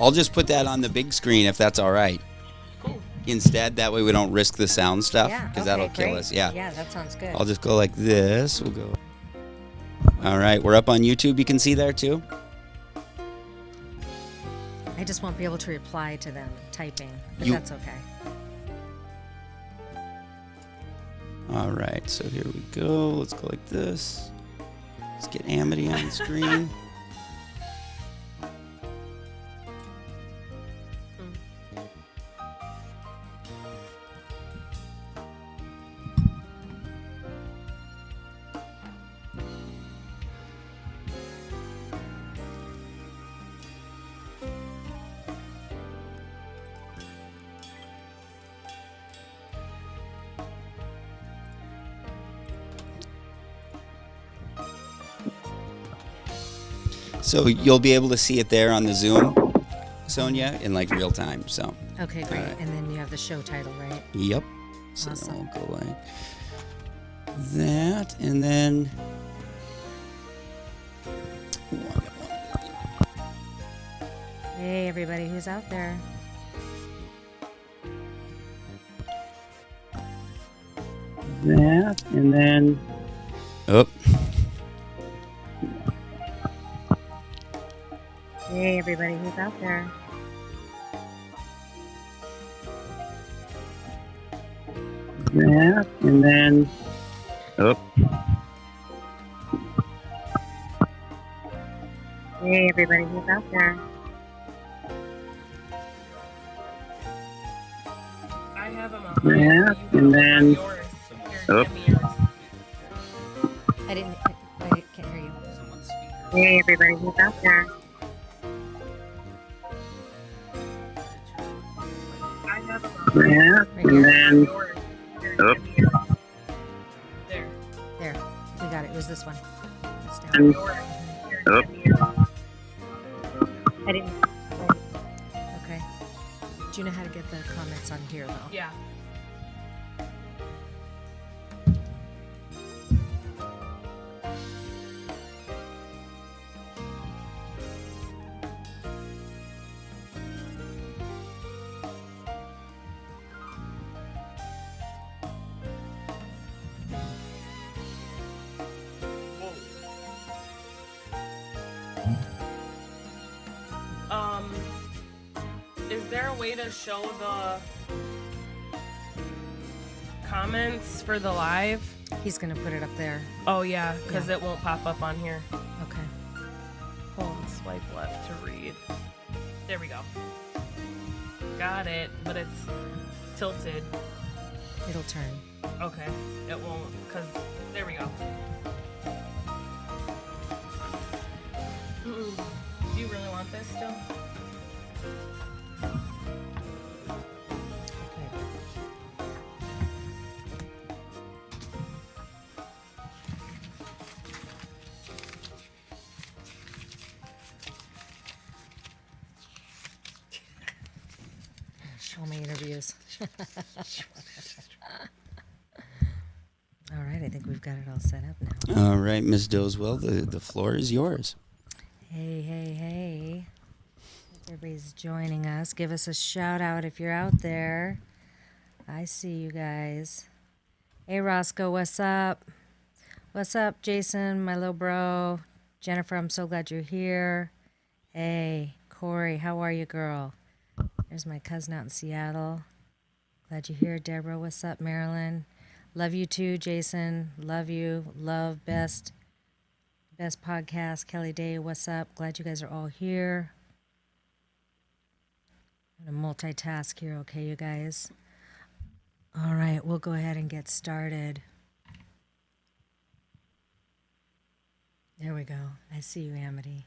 I'll just put that on the big screen if that's all right. Cool. Instead, that way we don't risk the sound stuff because that'll kill us. Yeah. Yeah, that sounds good. I'll just go like this. We'll go. All right, we're up on YouTube. You can see there too. I just won't be able to reply to them typing, but that's okay. All right, so here we go. Let's go like this. Let's get Amity on the screen. So you'll be able to see it there on the Zoom, Sonia, in like real time. So. Okay, great. Right. And then you have the show title, right? Yep. So awesome. Then we'll go like that, and then. Hey, everybody who's out there. That, and then. Oh. Hey, everybody who's out there. That, and then. Oh. Hey, everybody who's out there. I have them on. Yeah, and then. Oh. I can't hear you. Hey, everybody who's out there. Yeah, and then. Oh. There. We got it. It was this one. It's down. And, oh. I didn't. Okay. Do you know how to get the comments on here, though? Yeah. Is there a way to show the comments for the live? He's gonna put it up there. Oh yeah, because it won't pop up on here. Okay. Hold and swipe left to read. There we go. Got it, but it's tilted. It'll turn. Okay, it won't, because there we go. Do you really want this still? Show me interviews. All right, I think we've got it all set up now. All right, Ms. Doswell, the floor is yours. Hey. Everybody's joining us. Give us a shout out if you're out there. I see you guys. Hey, Roscoe, what's up? What's up, Jason, my little bro? Jennifer, I'm so glad you're here. Hey, Corey, how are you, girl? There's my cousin out in Seattle. Glad you're here. Deborah, what's up, Marilyn? Love you too, Jason. Love you. Love best podcast. Kelly Day, what's up? Glad you guys are all here. I'm going to multitask here, okay, you guys? All right, we'll go ahead and get started. There we go. I see you, Amity.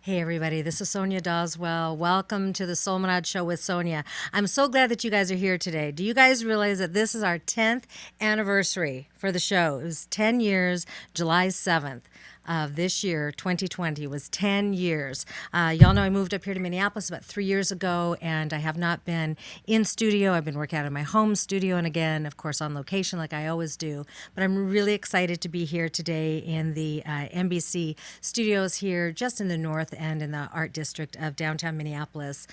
Hey, everybody. This is Sonia Doswell. Welcome to the Solminod Show with Sonia. I'm so glad that you guys are here today. Do you guys realize that this is our 10th anniversary for the show? It was 10 years, July 7th. of this year, 2020, was 10 years. Y'all know I moved up here to Minneapolis about 3 years ago, and I have not been in studio. I've been working out of my home studio, and again, of course, on location like I always do. But I'm really excited to be here today in the NBC studios here, just in the north end in the art district of downtown Minneapolis.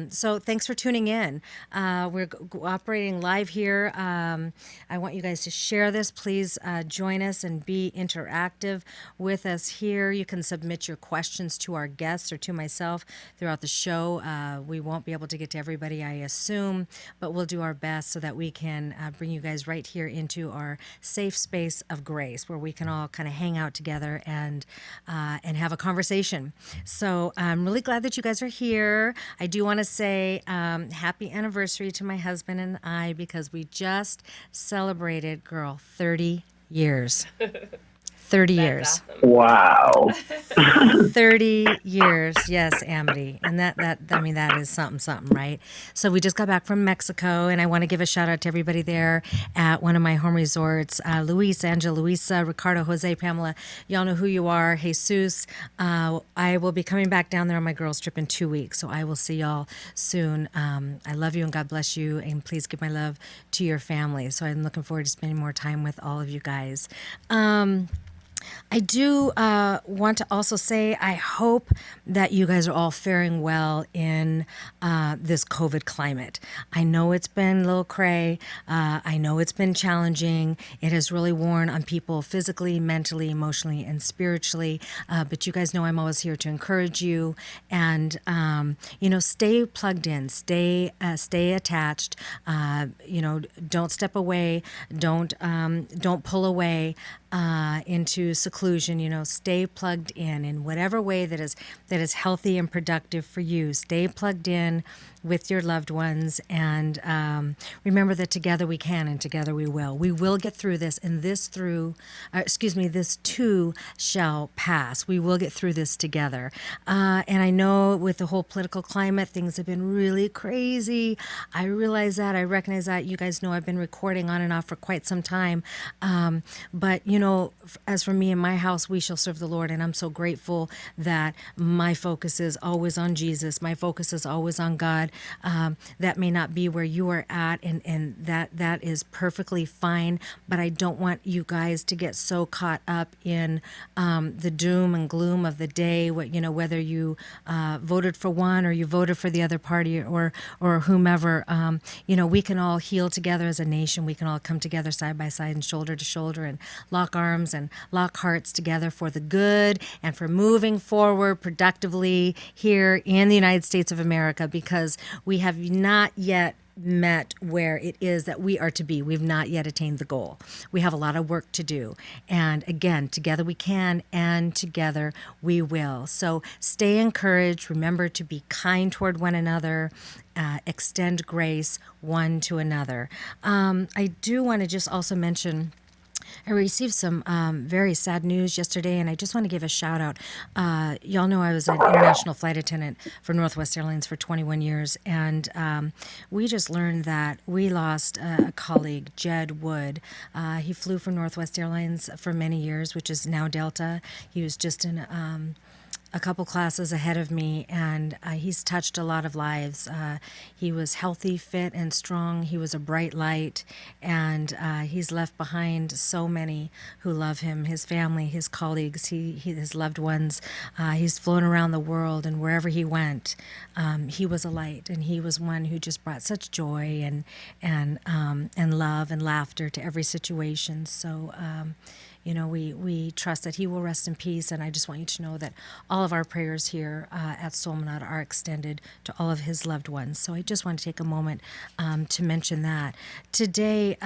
So thanks for tuning in. We're operating live here. I want you guys to share this. Please join us and be interactive with us here. You can submit your questions to our guests or to myself throughout the show. We won't be able to get to everybody, I assume, but we'll do our best so that we can bring you guys right here into our safe space of grace, where we can all kind of hang out together and have a conversation. So I'm really glad that you guys are here. I do want to say happy anniversary to my husband and I, because we just celebrated, girl, 30 years. 30 years. Awesome. Wow. 30 years, yes, Amity. And that is something, right? So we just got back from Mexico, and I want to give a shout out to everybody there at one of my home resorts. Luis, Angela, Luisa, Ricardo, Jose, Pamela, y'all know who you are. Jesus. I will be coming back down there on my girls' trip in 2 weeks, so I will see y'all soon. I love you and God bless you, and please give my love to your family. So I'm looking forward to spending more time with all of you guys. I do want to also say I hope that you guys are all faring well in this COVID climate. I know it's been a little cray. I know it's been challenging. It has really worn on people physically, mentally, emotionally, and spiritually. But you guys know I'm always here to encourage you. And, stay plugged in, stay attached. Don't step away. Don't pull away into seclusion. Stay plugged in whatever way that is healthy and productive for you. Stay plugged in with your loved ones, and remember that together we can and together we will. We will get through this, and this too shall pass. We will get through this together. And I know with the whole political climate, things have been really crazy. I realize that. I recognize that. You guys know I've been recording on and off for quite some time. But, as for me and my house, we shall serve the Lord, and I'm so grateful that my focus is always on Jesus. My focus is always on God. That may not be where you are at, and that is perfectly fine, but I don't want you guys to get so caught up in the doom and gloom of the day, whether you voted for one or you voted for the other party or whomever. We can all heal together as a nation. We can all come together side by side and shoulder to shoulder and lock arms and lock hearts together for the good and for moving forward productively here in the United States of America, because we have not yet met where it is that we are to be. We've not yet attained the goal. We have a lot of work to do. And again, together we can, and together we will. So stay encouraged. Remember to be kind toward one another. Extend grace one to another. I do want to just also mention, I received some very sad news yesterday, and I just want to give a shout out. Y'all know I was an international flight attendant for Northwest Airlines for 21 years, and we just learned that we lost a colleague, Jed Wood. He flew for Northwest Airlines for many years, which is now Delta. He was just in a couple classes ahead of me, and he's touched a lot of lives. He was healthy, fit, and strong. He was a bright light, and he's left behind so many who love him, his family, his colleagues, his loved ones. He's flown around the world, and wherever he went, he was a light, and he was one who just brought such joy and love and laughter to every situation. So we trust that he will rest in peace, and I just want you to know that all of our prayers here at Solminod are extended to all of his loved ones. So I just want to take a moment to mention that. Today,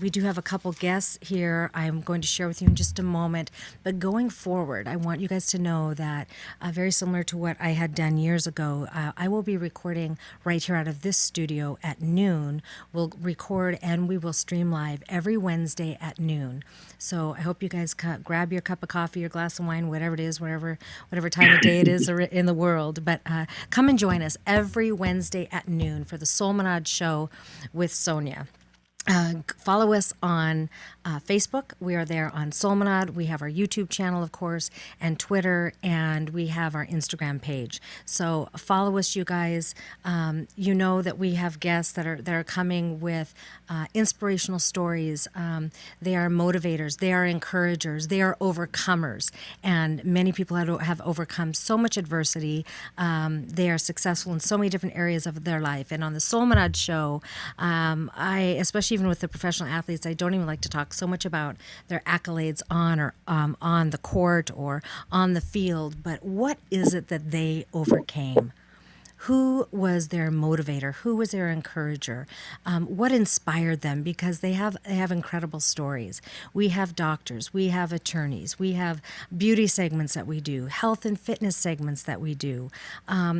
we do have a couple guests here I'm going to share with you in just a moment, but going forward, I want you guys to know that very similar to what I had done years ago, I will be recording right here out of this studio at noon. We'll record and we will stream live every Wednesday at noon. So I hope you guys grab your cup of coffee, your glass of wine, whatever it is, whatever time of day it is in the world. But come and join us every Wednesday at noon for the Solminod Show with Sonia. Follow us on Facebook. We are there on Solminod. We have our YouTube channel, of course, and Twitter, and we have our Instagram page. So follow us, you guys. You know that we have guests that are coming with inspirational stories. They are motivators. They are encouragers. They are overcomers. And many people have overcome so much adversity. They are successful in so many different areas of their life. And on the Solminod show, I, especially even with the professional athletes, I don't even like to talk so much about their accolades on or on the court or on the field, but what is it that they overcame? Who was their motivator? Who was their encourager? What inspired them? Because they have incredible stories. We have doctors, we have attorneys, we have beauty segments that we do, health and fitness segments that we do.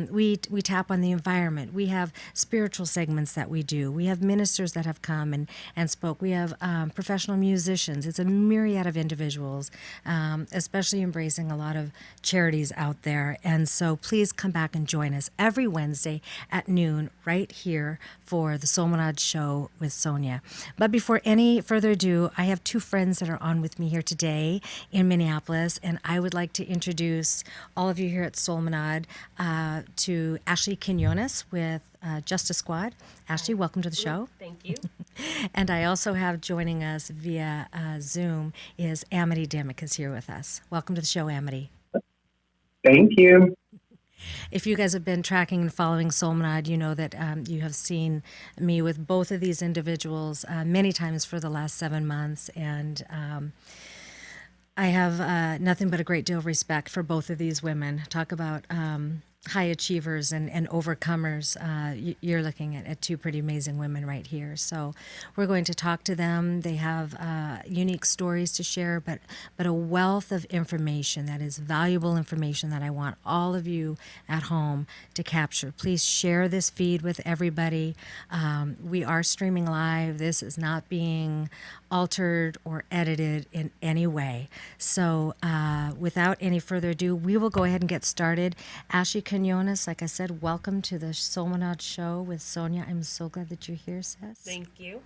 We tap on the environment. We have spiritual segments that we do. We have ministers that have come and spoke. We have professional musicians. It's a myriad of individuals, especially embracing a lot of charities out there. And so please come back and join us every Wednesday at noon right here for the Solminod Show with Sonia. But before any further ado, I have two friends that are on with me here today in Minneapolis, and I would like to introduce all of you here at Solminod to Ashley Quinones with Justice Squad. Ashley, welcome to the show. Thank you. And I also have joining us via Zoom is Amity Dimock is here with us. Welcome to the show, Amity. Thank you. If you guys have been tracking and following Solminod, you know that you have seen me with both of these individuals many times for the last 7 months, and I have nothing but a great deal of respect for both of these women. Talk about high achievers and overcomers. You're looking at two pretty amazing women right here. So we're going to talk to them. They have unique stories to share, but a wealth of information that is valuable information that I want all of you at home to capture. Please share this feed with everybody. We are streaming live. This is not being altered or edited in any way. So without any further ado, we will go ahead and get started. Ashley Quinones, like I said, welcome to the Solminod Show with Sonia. I'm so glad that you're here, sis. Thank you.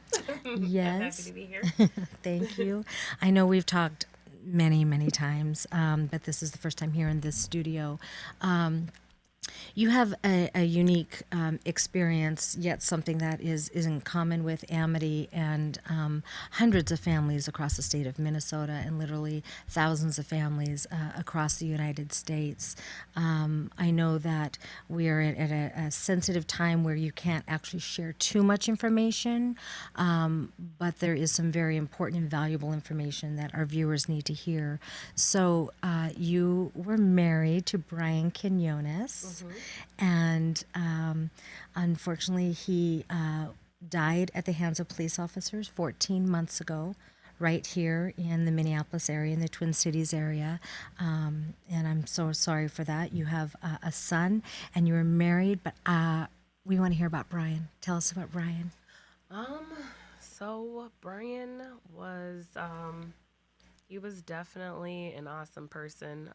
Yes. I'm happy to be here. Thank you. I know we've talked many, many times, but this is the first time here in this studio. You have a unique experience, yet something that is in common with Amity and hundreds of families across the state of Minnesota and literally thousands of families across the United States. I know that we are at a sensitive time where you can't actually share too much information, but there is some very important and valuable information that our viewers need to hear. So you were married to Brian Quinones. And unfortunately, he died at the hands of police officers 14 months ago, right here in the Minneapolis area, in the Twin Cities area. And I'm so sorry for that. You have a son, and you were married, but we want to hear about Brian. Tell us about Brian. So Brian was, he was definitely an awesome person.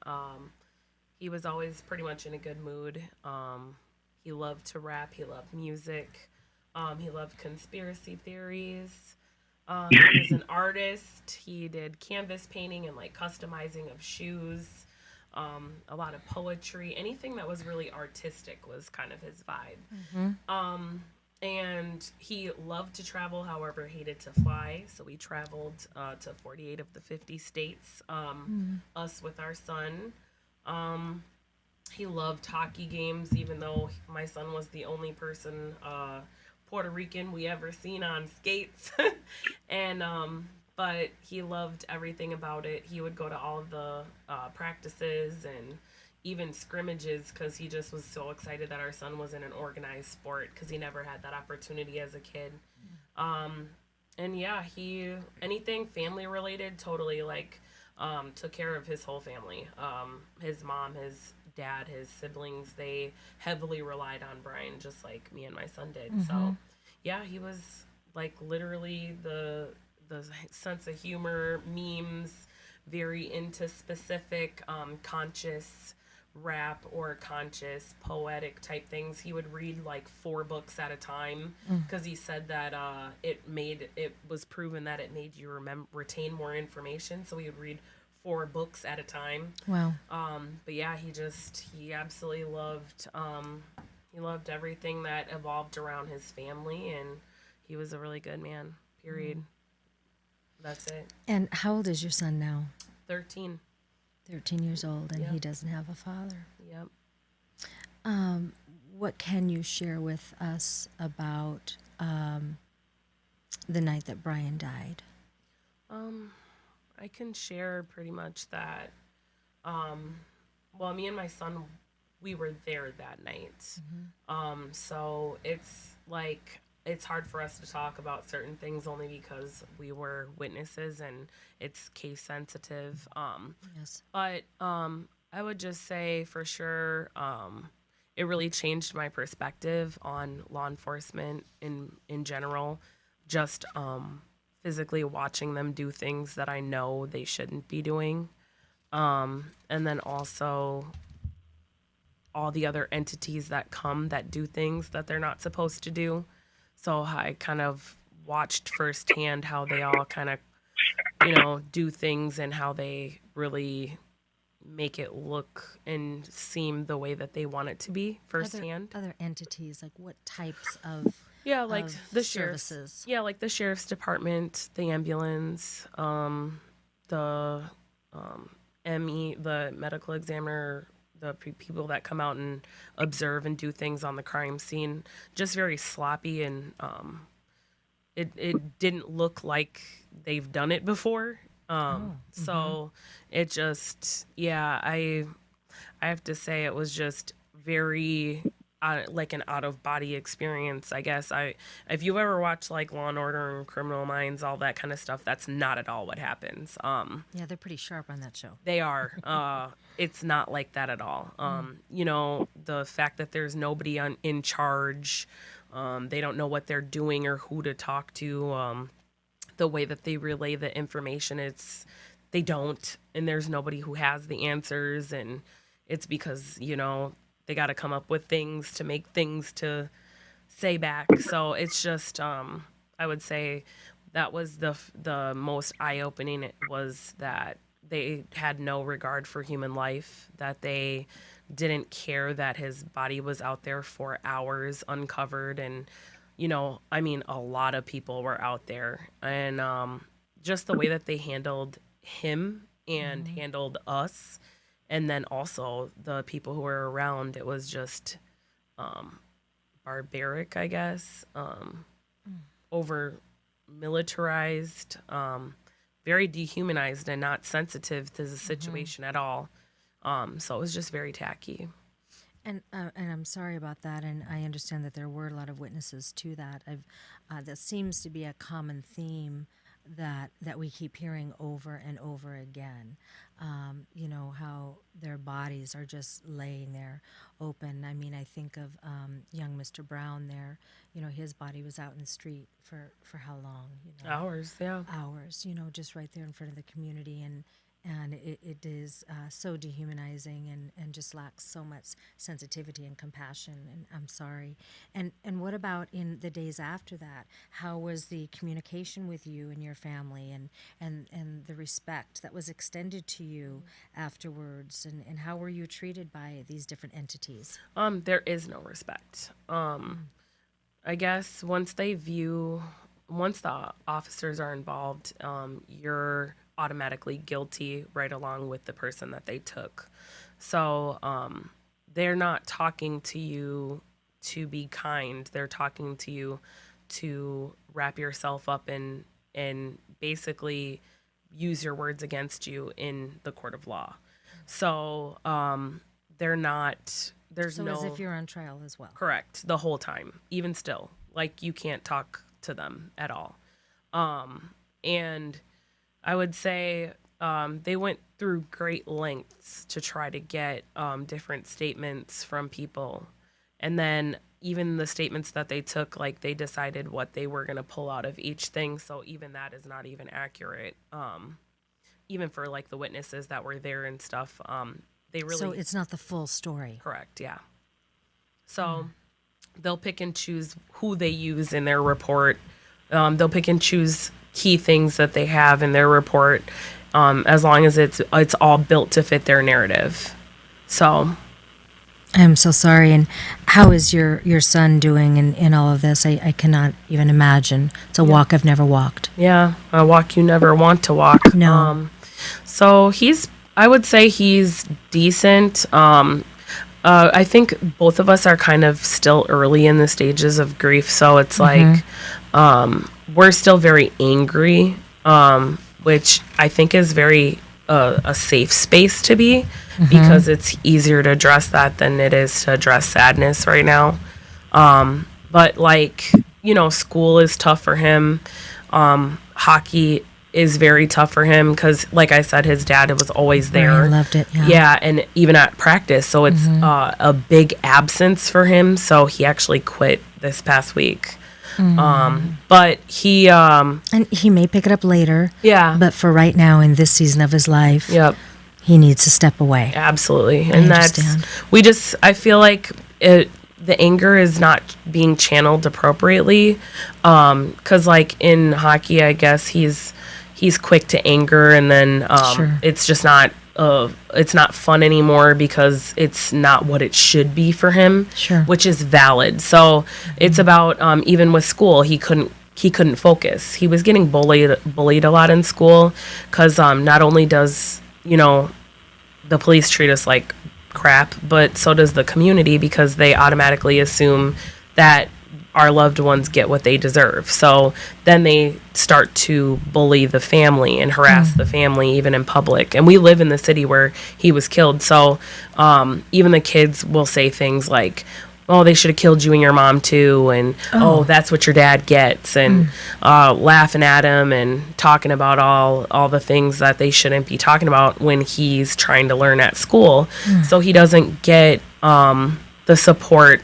He was always pretty much in a good mood. He loved to rap. He loved music. He loved conspiracy theories. He was an artist. He did canvas painting and like customizing of shoes. A lot of poetry. Anything that was really artistic was kind of his vibe. And he loved to travel, however, hated to fly. So we traveled to 48 of the 50 states, us with our son. He loved hockey games, even though my son was the only person, Puerto Rican we ever seen on skates. And, but he loved everything about it. He would go to all of the practices and even scrimmages because he just was so excited that our son was in an organized sport because he never had that opportunity as a kid. And yeah, anything family related, totally like, took care of his whole family. His mom, his dad, his siblings, they heavily relied on Brian, just like me and my son did. So yeah, he was like literally the sense of humor, memes, very into specific, conscious rap or conscious poetic type things. He would read like 4 books at a time because he said that it was proven that it made you retain more information. So he would read 4 books at a time. Wow. But yeah, he absolutely loved he loved everything that evolved around his family, and he was a really good man. Period. That's it. And how old is your son now? 13. 13 years old, and Yep. he doesn't have a father. Yep. What can you share with us about the night that Brian died? I can share pretty much that. Well, me and my son, we were there that night. So it's hard for us to talk about certain things only because we were witnesses and it's case sensitive. Yes. But I would just say for sure, it really changed my perspective on law enforcement in general. Just physically watching them do things that I know they shouldn't be doing. And then also all the other entities that come that do things that they're not supposed to do. So I kind of watched firsthand how they all kind of, do things and how they really make it look and seem the way that they want it to be firsthand. Other entities, like what types of Like of the sheriff's, services? like the sheriff's department, the ambulance, the ME, the medical examiner, the people that come out and observe and do things on the crime scene. Just very sloppy, and it didn't look like they've done it before. So it just, I have to say it was just very like an out of body experience, I guess. If you ever watch like Law and Order and Criminal Minds, all that kind of stuff, that's not at all what happens. Yeah, they're pretty sharp on that show. They are. It's not like that at all. The fact that there's nobody in charge, they don't know what they're doing or who to talk to. The way that they relay the information, they don't, and there's nobody who has the answers, and it's because, they got to come up with things to make things to say back. So it's just, I would say that was the most eye-opening. It was that they had no regard for human life, that they didn't care that his body was out there for hours uncovered. And, a lot of people were out there. And just the way that they handled him and handled us, and then also the people who were around, it was just barbaric, I guess, over militarized, very dehumanized and not sensitive to the situation at all. So it was just very tacky. And I'm sorry about that, and I understand that there were a lot of witnesses to that. That seems to be a common theme that we keep hearing over and over again. How their bodies are just laying there open. I mean, I think of young Mr. Brown there. His body was out in the street for how long? Hours, yeah. Hours, just right there in front of the community. And it is so dehumanizing and just lacks so much sensitivity and compassion. And I'm sorry. And what about in the days after that? How was the communication with you and your family, and the respect that was extended to you afterwards? And how were you treated by these different entities? There is no respect. I guess once the officers are involved, you're automatically guilty right along with the person that they took. So they're not talking to you to be kind. They're talking to you to wrap yourself up and basically use your words against you in the court of law. So they're not, there's So no... as if you're on trial as well. Correct. The whole time. Even still. Like, you can't talk to them at all. And I would say they went through great lengths to try to get different statements from people. And then even the statements that they took, like, they decided what they were going to pull out of each thing. So even that is not even accurate. Even for, like, the witnesses that were there and stuff, They really So it's not the full story. correct, yeah. So they'll pick and choose who they use in their report. They'll pick and choose key things that they have in their report, as long as it's all built to fit their narrative. So I'm so sorry. And how is your son doing in all of this? I cannot even imagine. It's a walk I've never walked. yeah, a walk you never want to walk. No. So I would say he's decent. I think both of us are kind of still early in the stages of grief. So it's like, we're still very angry, which I think is very a safe space to be, because it's easier to address that than it is to address sadness right now. But like, school is tough for him. Hockey is very tough for him because, like I said, his dad was always there. I loved it. Yeah. Yeah, and even at practice. So it's a big absence for him. So he actually quit this past week. But he... And he may pick it up later. Yeah. But for right now, in this season of his life, Yep. he needs to step away. Absolutely. I And understand. I feel like the anger is not being channeled appropriately. Because like in hockey, I guess he's quick to anger, and then Sure. it's just not it's not fun anymore because it's not what it should be for him. Sure. Which is valid. So it's about even with school, he couldn't focus. He was getting bullied a lot in school because not only does the police treat us like crap, but so does the community, because they automatically assume that our loved ones get what they deserve. So then they start to bully the family and harass the family, even in public. And we live in the city where he was killed. So even the kids will say things like, oh, they should have killed you and your mom too. And, oh, that's what your dad gets. And laughing at him and talking about all the things that they shouldn't be talking about when he's trying to learn at school. So he doesn't get the support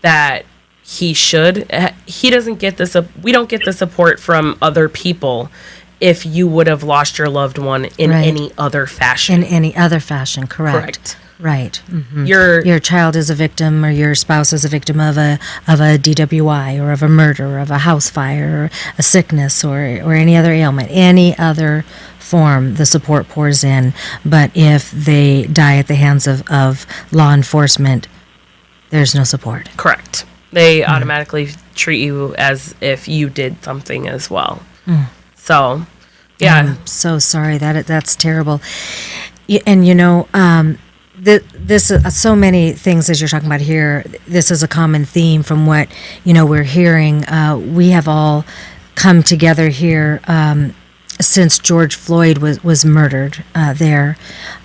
that he should. He doesn't get this. We don't get the support from other people if you would have lost your loved one in Right. any other fashion. In any other fashion, correct. Correct. Right. Your child is a victim, or your spouse is a victim of a DWI, or of a murder, or of a house fire, or a sickness, or any other ailment, any other form, the support pours in. But if they die at the hands of law enforcement, there's no support. correct. They automatically treat you as if you did something as well. So, yeah. I'm so sorry. That's terrible. And this so many things as you're talking about here. This is a common theme from what we're hearing. We have all come together here since George Floyd was murdered there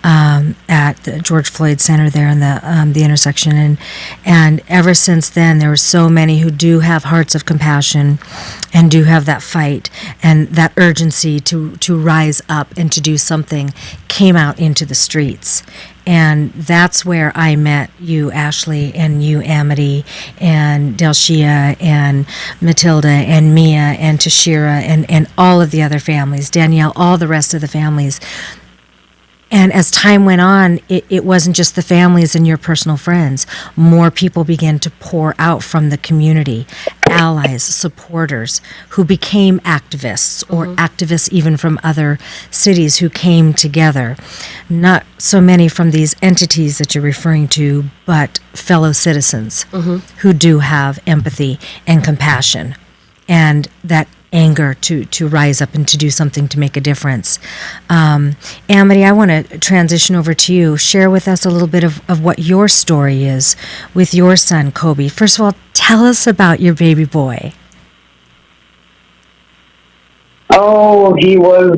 at the George Floyd Center there in the intersection, and ever since then there were so many who do have hearts of compassion and do have that fight and that urgency to rise up and to do something, came out into the streets. And that's where I met you, Ashley, and you, Amity, and Delshia, and Matilda, and Mia, and Tashira, and all of the other families, Danielle, all the rest of the families. And as time went on, it wasn't just the families and your personal friends. More people began to pour out from the community, allies, supporters, who became activists, or activists even from other cities who came together. Not so many from these entities that you're referring to, but fellow citizens who do have empathy and compassion, and that anger to rise up and to do something to make a difference. Amity, I want to transition over to you. Share with us a little bit of what your story is with your son, Kobe. First of all, tell us about your baby boy. Oh, he was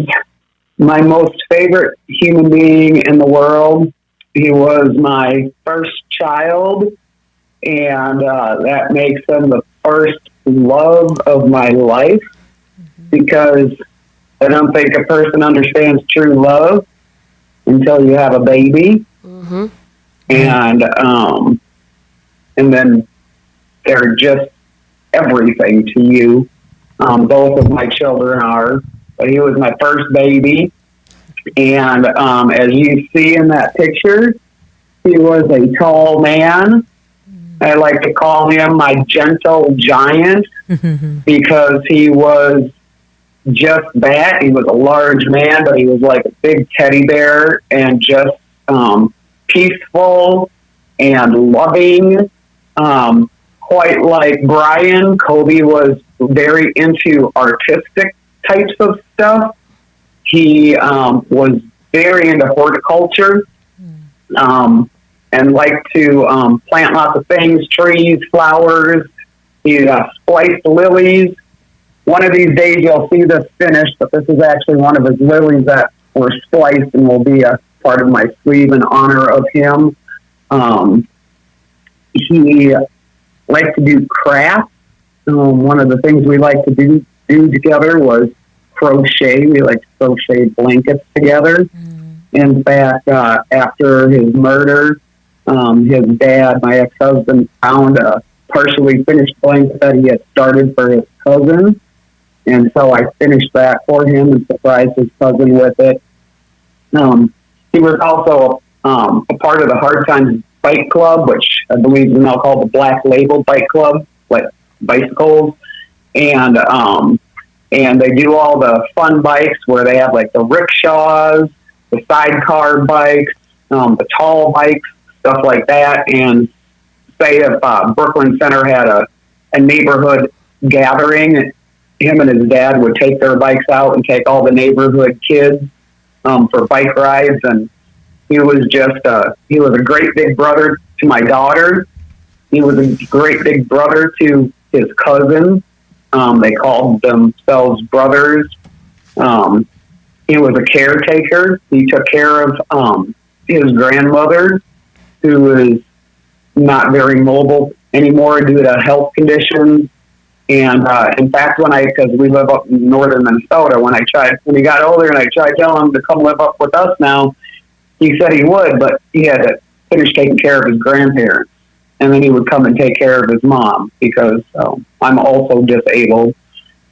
my most favorite human being in the world. He was my first child, and that makes him the first love of my life, because I don't think a person understands true love until you have a baby. And then they're just everything to you. Both of my children are, but he was my first baby. And as you see in that picture, He was a tall man. I like to call him my gentle giant because he was just that. He was a large man, but he was like a big teddy bear and just peaceful and loving. Quite like Brian, Kobe was very into artistic types of stuff. He was very into horticulture and liked to plant lots of things, trees, flowers. He spliced lilies. One of these days you'll see this finished, but this is actually one of his lilies that were spliced and will be a part of my sleeve in honor of him. He liked to do crafts. One of the things we liked to do together was crochet. We liked to crochet blankets together. In fact, after his murder, his dad, my ex-husband, found a partially finished blanket that he had started for his cousin. And so I finished that for him and surprised his cousin with it. He was also a part of the Hard Times Bike Club, which I believe is now called the Black Label Bike Club, like bicycles. And they do all the fun bikes where they have like the rickshaws, the sidecar bikes, the tall bikes, stuff like that. And say if Brooklyn Center had a neighborhood gathering, him and his dad would take their bikes out and take all the neighborhood kids for bike rides. And he was just he was a great big brother to my daughter. He was a great big brother to his cousin. They called themselves brothers. He was a caretaker. He took care of his grandmother, who is not very mobile anymore due to health conditions. And in fact, because we live up in northern Minnesota, when he got older and I tried telling him to come live up with us now, he said he would, but he had to finish taking care of his grandparents. And then he would come and take care of his mom because I'm also disabled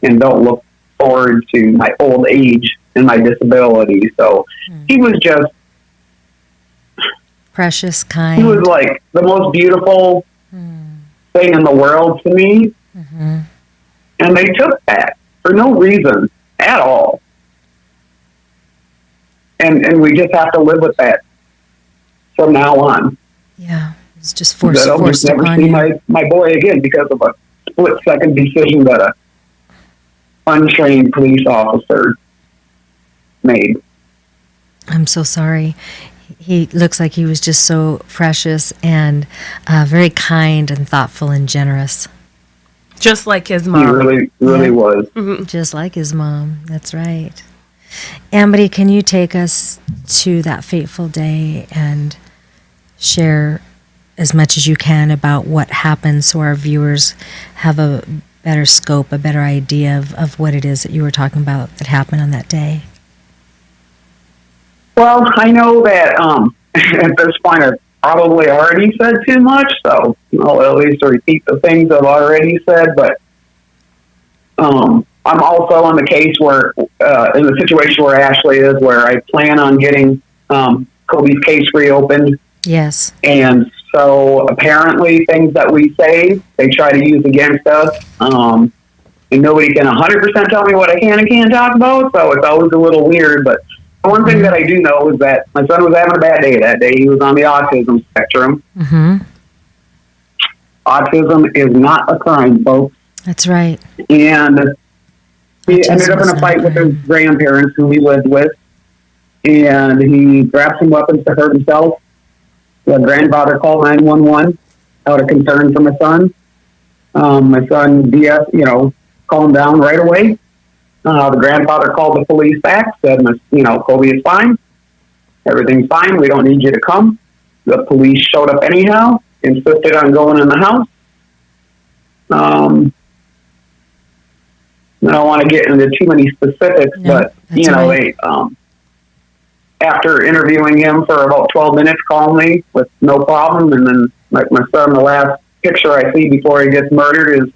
and don't look forward to my old age and my disability. So he was just precious, kind. He was like the most beautiful thing in the world to me. And they took that for no reason at all. And we just have to live with that from now on. Yeah, it's just forced I'll just never upon see you. my boy again because of a split-second decision that a untrained police officer made. I'm so sorry. He looks like he was just so precious and very kind and thoughtful and generous. Just like his mom. He really was. Just like his mom. That's right. Amity, can you take us to that fateful day and share as much as you can about what happened so our viewers have a better scope, a better idea of what it is that you were talking about that happened on that day? Well, I know that at this point I've probably already said too much, so I'll at least repeat the things I've already said, but I'm also in the case where, in the situation where Ashley is, where I plan on getting Kobe's case reopened. Yes. And so apparently things that we say, they try to use against us. And nobody can 100% tell me what I can and can't talk about, so it's always a little weird. But the one thing that I do know is that my son was having a bad day that day. He was on the autism spectrum. Autism is not a crime, folks. That's right. And he ended up in a fight with his grandparents who he lived with, and he grabbed some weapons to hurt himself. The grandfather called 911 out of concern for my son. My son, calmed down right away. The grandfather called the police back, said, Kobe is fine. Everything's fine. We don't need you to come. The police showed up anyhow, insisted on going in the house. I don't want to get into too many specifics, but, right. After interviewing him for about 12 minutes calmly with no problem, and then, like my son, the last picture I see before he gets murdered is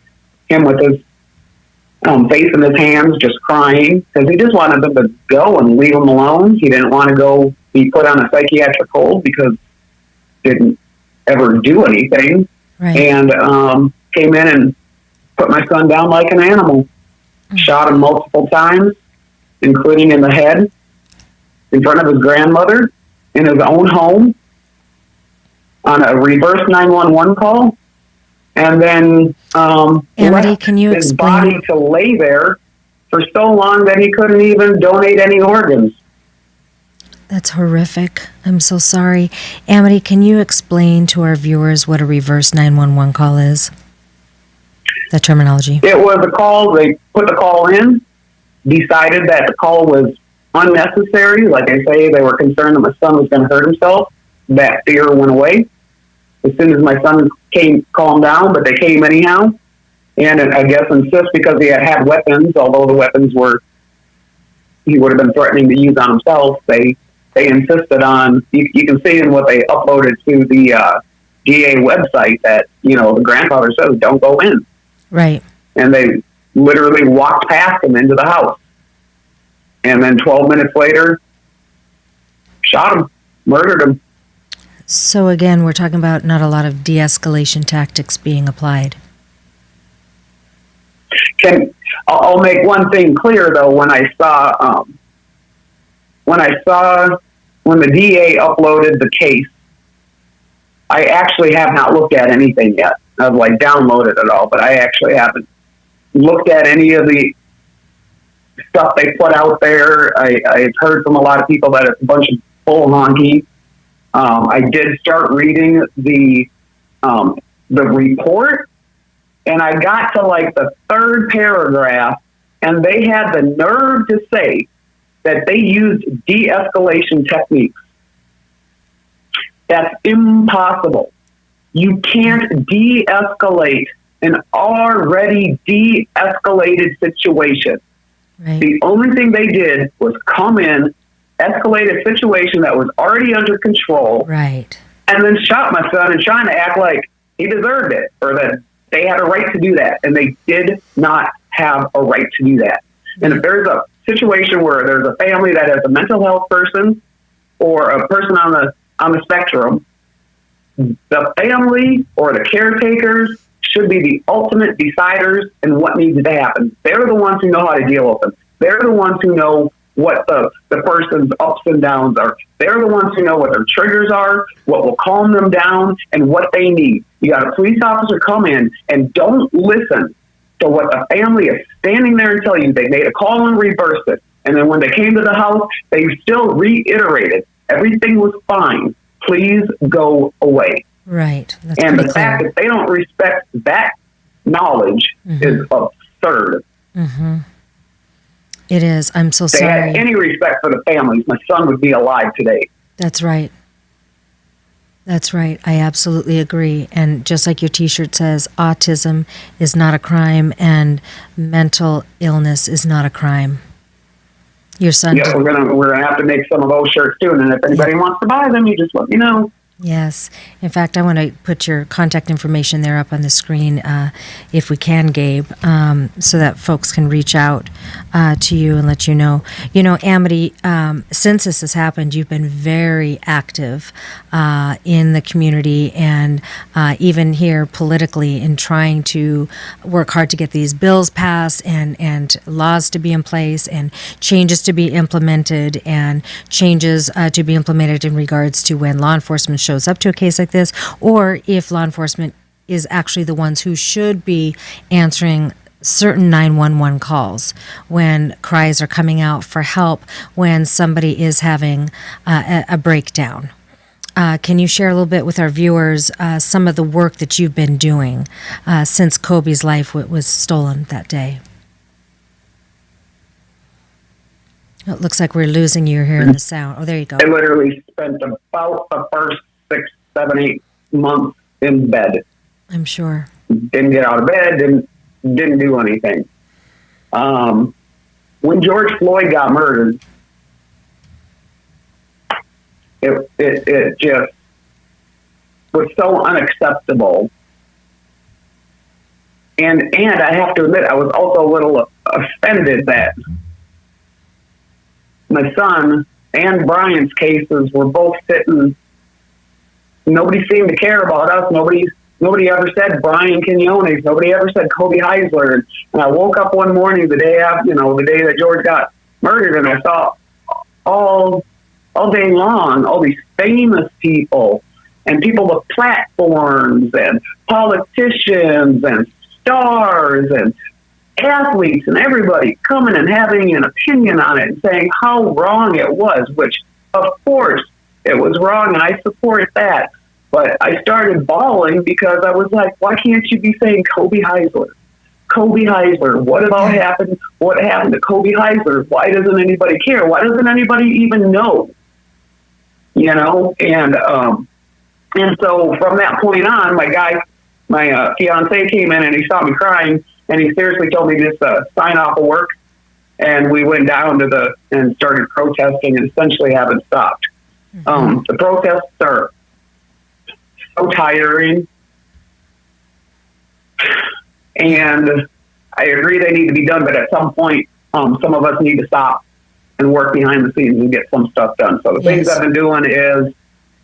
him with his face in his hands, just crying, because he just wanted them to go and leave him alone. He didn't want to go be put on a psychiatric hold because didn't ever do anything. Right. And came in and put my son down like an animal. Shot him multiple times, including in the head, in front of his grandmother, in his own home, on a reverse 911 call, and then Amity, left can you his explain? body to lay there for so long that he couldn't even donate any organs. That's horrific. I'm so sorry. Amity, can you explain to our viewers what a reverse 911 call is? The terminology. It was a call, they put the call in, decided that the call was unnecessary. Like I say, they were concerned that my son was going to hurt himself. That fear went away as soon as my son calmed down, but they came anyhow. And I guess insist because he had weapons, although the weapons he would have been threatening to use on himself. They insisted on, you can see in what they uploaded to the DA website that, the grandfather says, don't go in. Right. And they literally walked past him into the house. And then 12 minutes later, shot him, murdered him. So again, we're talking about not a lot of de-escalation tactics being applied. I'll make one thing clear though. When the DA uploaded the case, I actually have not looked at anything yet. I've downloaded it all, but I actually haven't looked at any of the stuff they put out there. I've heard from a lot of people that it's a bunch of bull honky. I did start reading the report, and I got to the third paragraph, and they had the nerve to say that they used de-escalation techniques. That's impossible. You can't de-escalate an already de-escalated situation. Right. The only thing they did was come in, escalate a situation that was already under control, Right. and then shot my son and trying to act like he deserved it or that they had a right to do that. And they did not have a right to do that. And if there's a situation where there's a family that has a mental health person or a person on the spectrum, the family or the caretakers should be the ultimate deciders in what needs to happen. They're the ones who know how to deal with them. They're the ones who know what the person's ups and downs are. They're the ones who know what their triggers are, what will calm them down, and what they need. You got a police officer come in and don't listen to what the family is standing there and tell you. They made a call and reversed it. And then when they came to the house, they still reiterated, everything was fine. Please go away. Right. That's And the pretty fact clear. that they don't respect that knowledge is absurd. Mm-hmm. It is. I'm so If they sorry. had any respect for the families, my son would be alive today. That's right. That's right. I absolutely agree. And just like your T-shirt says, autism is not a crime and mental illness is not a crime. Your son. Yeah, we're gonna have to make some of those shirts too. And if anybody wants to buy them, you just let me know. Yes. In fact, I want to put your contact information there up on the screen, if we can, Gabe, so that folks can reach out to you and let you know. You know, Amity, since this has happened, you've been very active in the community and even here politically in trying to work hard to get these bills passed and laws to be in place and changes to be implemented and changes to be implemented in regards to when law enforcement shows up to a case like this, or if law enforcement is actually the ones who should be answering certain 911 calls when cries are coming out for help when somebody is having a breakdown. Can you share a little bit with our viewers some of the work that you've been doing since Kobe's life was stolen that day? It looks like we're losing you here in the sound. Oh, there you go. I literally spent about the first 6, 7, 8 months in bed. I'm sure. Didn't get out of bed, didn't do anything. When George Floyd got murdered, it just was so unacceptable. And I have to admit, I was also a little offended that my son and Brian's cases were both sitting nobody seemed to care about us. Nobody ever said Brian Quinones. Nobody ever said Kobe Heisler. And I woke up one morning, the day after, the day that George got murdered, and I saw all day long all these famous people and people with platforms and politicians and stars and athletes and everybody coming and having an opinion on it and saying how wrong it was, which of course it was wrong, and I support that. But I started bawling because I was like, why can't you be saying Kobe Heisler? Kobe Heisler. What about happened? What happened to Kobe Heisler? Why doesn't anybody care? Why doesn't anybody even know? And so from that point on, my fiance came in and he saw me crying, and he seriously told me just sign off of work. And we went down and started protesting, and essentially haven't stopped. Mm-hmm. The protests are so tiring, and I agree they need to be done, but at some point, some of us need to stop and work behind the scenes and get some stuff done. So the things I've been doing is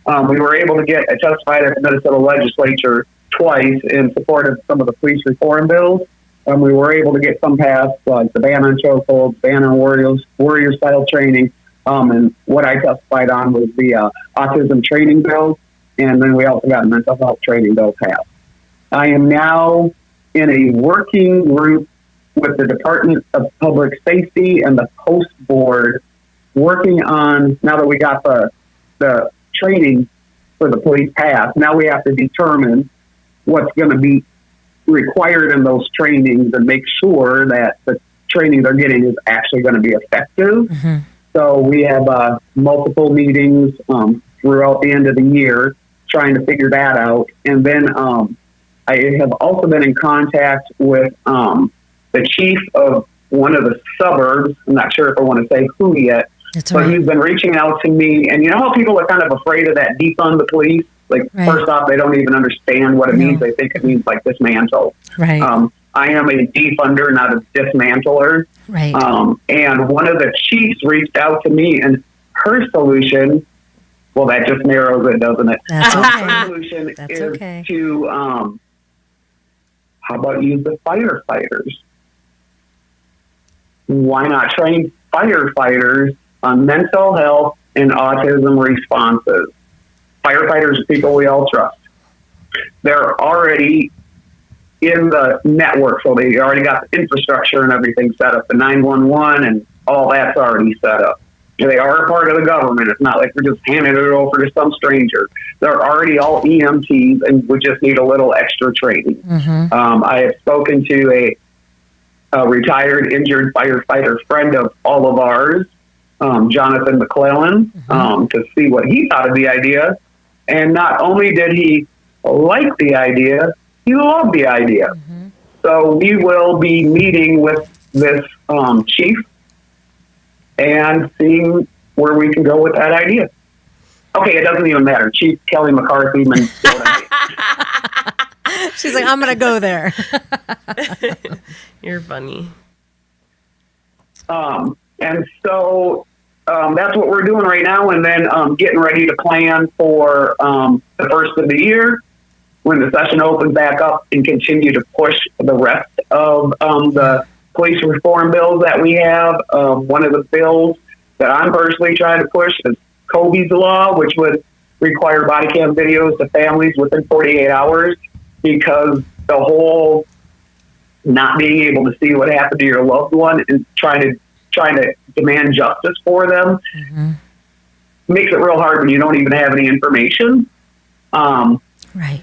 we were able to get testified at the Minnesota legislature twice in support of some of the police reform bills. We were able to get some passed, like the ban on chokeholds, ban on warrior-style training, and what I testified on was the autism training bill, and then we also got a mental health training bill passed. I am now in a working group with the Department of Public Safety and the Post Board, working on, now that we got the training for the police passed, now we have to determine what's going to be required in those trainings and make sure that the training they're getting is actually going to be effective. Mm-hmm. So we have multiple meetings throughout the end of the year trying to figure that out. And then I have also been in contact with the chief of one of the suburbs. I'm not sure if I want to say who yet, but he's been reaching out to me. And you know how people are kind of afraid of that defund the police? Like, first off, they don't even understand what it means. They think it means like dismantle. Right. I am a defunder, not a dismantler. Right. And one of the chiefs reached out to me, and her solution, well, that just narrows it, doesn't it? That's okay. Her solution is to, how about use the firefighters? Why not train firefighters on mental health and autism responses? Firefighters are people we all trust. They're already in the network, so they already got the infrastructure and everything set up, the 911 and all that's already set up. They are a part of the government. It's not like we're just handing it over to some stranger. They're already all EMTs, and we just need a little extra training. Mm-hmm. I have spoken to a retired injured firefighter friend of all of ours, Jonathan McClellan, to see what he thought of the idea. And not only did he like the idea, he loved the idea. Mm-hmm. So we will be meeting with this chief and seeing where we can go with that idea. Okay, it doesn't even matter. Chief Kelly McCarthy. She's like, I'm going to go there. You're funny. And so that's what we're doing right now. And then getting ready to plan for the first of the year when the session opens back up and continue to push the rest of the police reform bills that we have. One of the bills that I'm personally trying to push is Kobe's Law, which would require body cam videos to families within 48 hours, because the whole not being able to see what happened to your loved one and trying to demand justice for them makes it real hard when you don't even have any information. Right.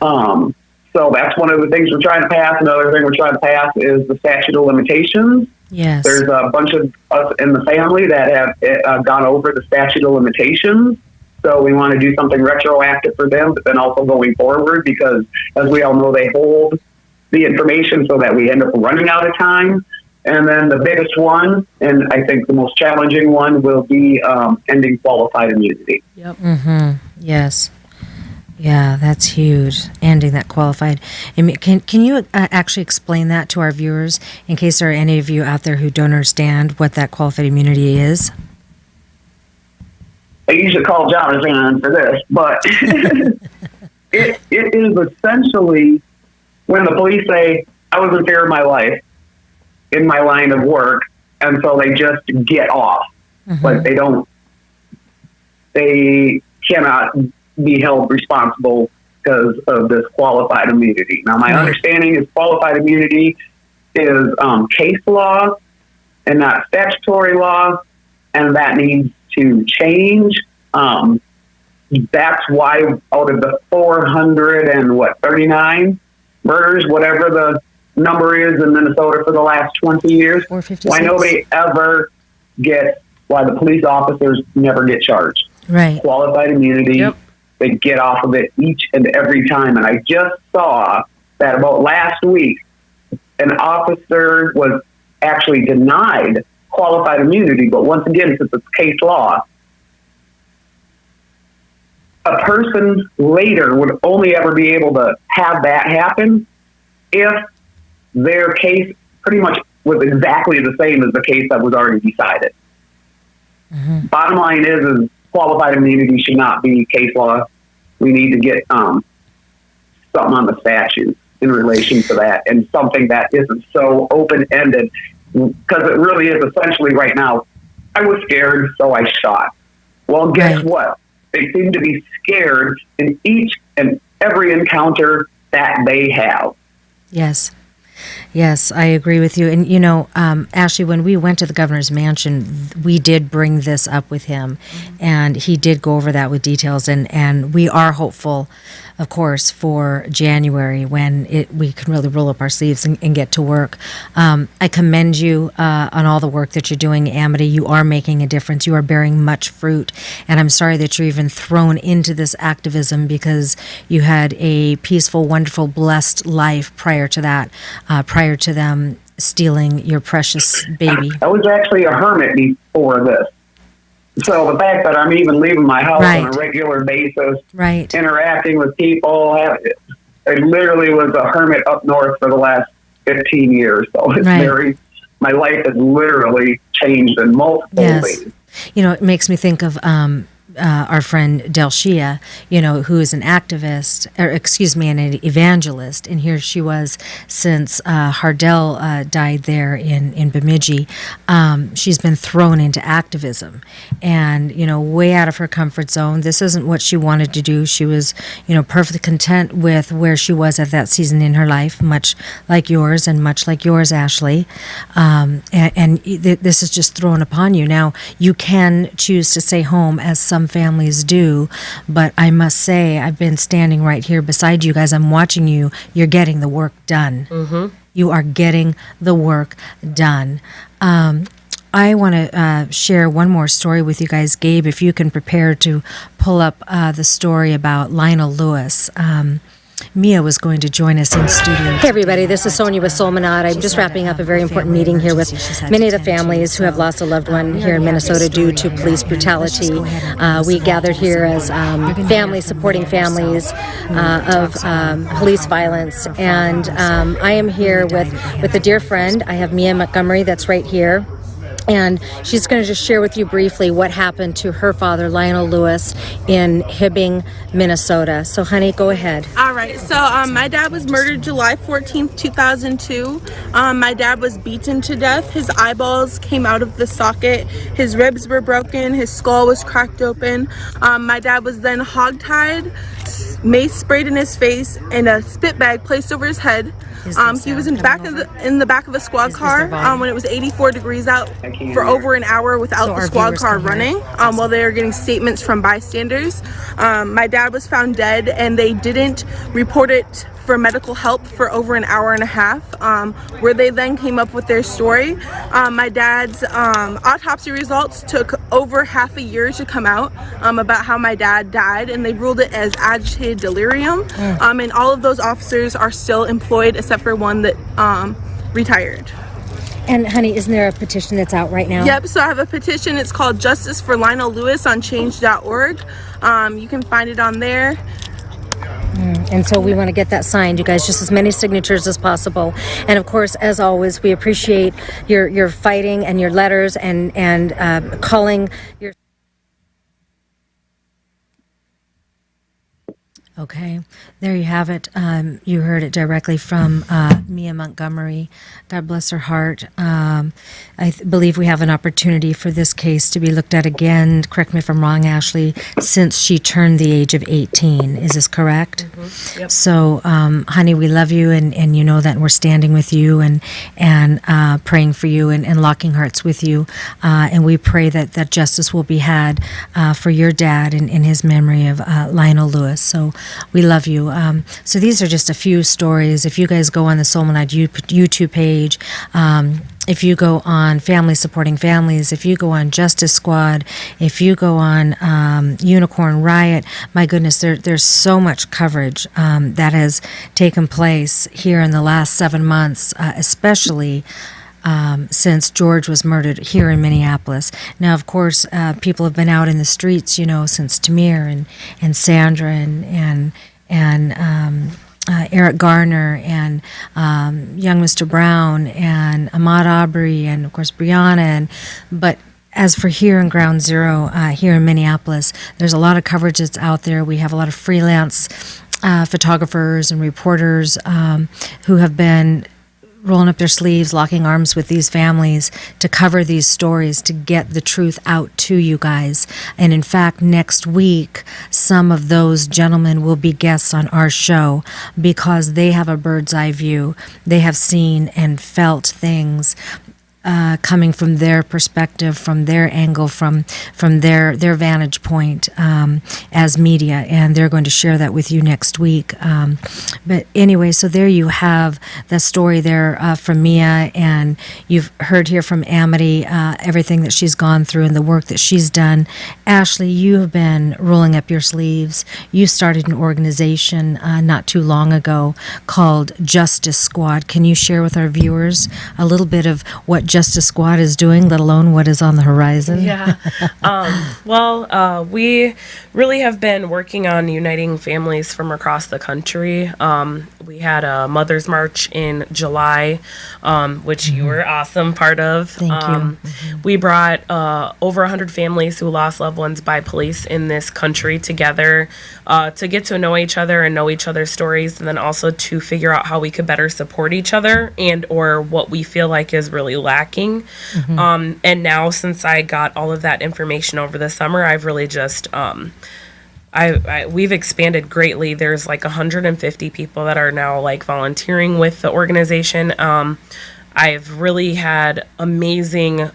So that's one of the things we're trying to pass. Another thing we're trying to pass is the statute of limitations. Yes. There's a bunch of us in the family that have gone over the statute of limitations. So we want to do something retroactive for them, but then also going forward, because as we all know, they hold the information so that we end up running out of time. And then the biggest one, and I think the most challenging one, will be ending qualified immunity. Yep. Mm-hmm. Yes. Yeah, that's huge. Ending that qualified. Can you actually explain that to our viewers in case there are any of you out there who don't understand what that qualified immunity is? I usually call Jonathan for this, but it is essentially when the police say, I was in fear of my life in my line of work, and so they just get off. But they cannot be held responsible because of this qualified immunity. Now, my understanding is qualified immunity is case law and not statutory law, and that needs to change. That's why out of the 439 murders, whatever the number is in Minnesota for the last 20 years, why nobody ever why the police officers never get charged. Right. Qualified immunity, they get off of it each and every time. And I just saw that about last week, an officer was actually denied qualified immunity, but once again, since it's case law, a person later would only ever be able to have that happen if their case pretty much was exactly the same as the case that was already decided. Bottom line is qualified immunity should not be case law. We need to get something on the statute in relation to that, and something that isn't so open-ended, because it really is essentially right now, I was scared, so I shot. Well, guess what? They seem to be scared in each and every encounter that they have. Yes. Yes, I agree with you. And, you know, Ashley, when we went to the governor's mansion, we did bring this up with him, and he did go over that with details. And we are hopeful, of course, for January when we can really roll up our sleeves and get to work. I commend you on all the work that you're doing, Amity. You are making a difference. You are bearing much fruit. And I'm sorry that you're even thrown into this activism, because you had a peaceful, wonderful, blessed life prior to that, prior to them stealing your precious baby. I was actually a hermit before this. So the fact that I'm even leaving my house on a regular basis, interacting with people, I literally was a hermit up north for the last 15 years. So it's my life has literally changed in multiple ways. You know, it makes me think of our friend Delshia, you know, who is an activist, or excuse me, an evangelist, and here she was since Hardell died there in Bemidji. She's been thrown into activism, and, you know, way out of her comfort zone. This isn't what she wanted to do. She was, you know, perfectly content with where she was at that season in her life, much like yours, and much like yours, Ashley. This is just thrown upon you. Now, you can choose to stay home, as some families do, but I must say, I've been standing right here beside you guys. I'm watching you. You're getting the work done. You are getting the work done. I want to share one more story with you guys. Gabe, if you can prepare to pull up the story about Lionel Lewis. Mia was going to join us in studio. Hey everybody, this is Sonia with Solminod. I'm just wrapping up a very important meeting here with many of the families who have lost a loved one here in Minnesota due to police brutality. We gathered here as families supporting families of police violence, and I am here with a dear friend. I have Mia Montgomery that's right here. And she's going to just share with you briefly what happened to her father, Lionel Lewis, in Hibbing, Minnesota. So, honey, go ahead. All right. So, my dad was murdered July 14th, 2002. My dad was beaten to death. His eyeballs came out of the socket. His ribs were broken. His skull was cracked open. My dad was then hogtied, mace sprayed in his face, and a spit bag placed over his head. He was in the back of a squad car when it was 84 degrees out for over an hour without the squad car running while they were getting statements from bystanders. My dad was found dead, and they didn't report it for medical help for over an hour and a half, where they then came up with their story. My dad's autopsy results took over half a year to come out about how my dad died, and they ruled it as agitated delirium. And all of those officers are still employed except for one that retired. And honey, isn't there a petition that's out right now? Yep, so I have a petition. It's called Justice for Lionel Lewis on change.org. You can find it on there. And so we want to get that signed, you guys, just as many signatures as possible. And of course, as always, we appreciate your fighting and your letters and calling your... Okay, there you have it. You heard it directly from Mia Montgomery. God bless her heart. Believe we have an opportunity for this case to be looked at again, correct me if I'm wrong, Ashley, since she turned the age of 18. Is this correct? Mm-hmm. Yep. So, honey, we love you, and you know that we're standing with you and praying for you and locking hearts with you. And we pray that justice will be had for your dad in his memory of Lionel Lewis. So we love you. So these are just a few stories. If you guys go on the Solminod YouTube page, if you go on Family Supporting Families, if you go on Justice Squad, if you go on Unicorn Riot, my goodness, there's so much coverage that has taken place here in the last 7 months, especially since George was murdered here in Minneapolis. Now, of course, people have been out in the streets, since Tamir and Sandra and Eric Garner and young Mr. Brown and Ahmaud Arbery and, of course, Breonna. But as for here in Ground Zero, here in Minneapolis, there's a lot of coverage that's out there. We have a lot of freelance photographers and reporters who have been rolling up their sleeves, locking arms with these families to cover these stories, to get the truth out to you guys. And in fact, next week, some of those gentlemen will be guests on our show because they have a bird's eye view. They have seen and felt things coming from their perspective, from their angle, from their vantage point as media, and they're going to share that with you next week. But anyway, so there you have the story there from Mia, and you've heard here from Amity everything that she's gone through and the work that she's done. Ashley, you have been rolling up your sleeves. You started an organization not too long ago called Justice Squad. Can you share with our viewers a little bit of what Justice Squad is doing, let alone what is on the horizon? Yeah. We really have been working on uniting families from across the country. We had a Mother's March in July, which you were awesome part of. Thank you. We brought over 100 families who lost loved ones by police in this country together to get to know each other and know each other's stories, and then also to figure out how we could better support each other and or what we feel like is really lacking. And now, since I got all of that information over the summer, I've really just we've expanded greatly. There's like 150 people that are now like volunteering with the organization. I've really had amazing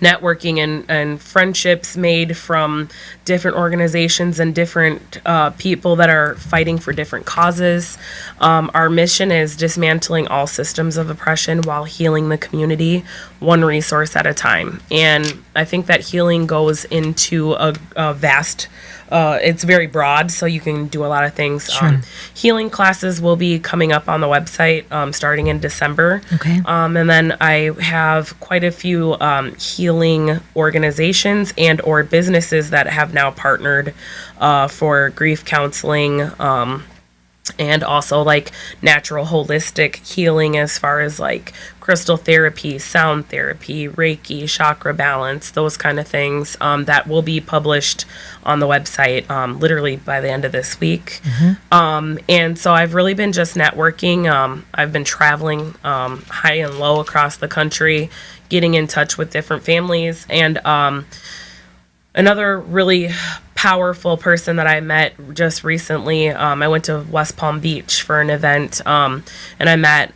networking and friendships made from different organizations and different people that are fighting for different causes. Our mission is dismantling all systems of oppression while healing the community, one resource at a time. And I think that healing goes into a vast it's very broad, so you can do a lot of things. Sure. Healing classes will be coming up on the website starting in December. Okay. And then I have quite a few healing organizations and or businesses that have now partnered for grief counseling and also like natural holistic healing as far as like crystal therapy, sound therapy, Reiki, chakra balance, those kind of things that will be published on the website literally by the end of this week. And so I've really been just networking. I've been traveling high and low across the country, getting in touch with different families. And another really powerful person that I met just recently, I went to West Palm Beach for an event, and I met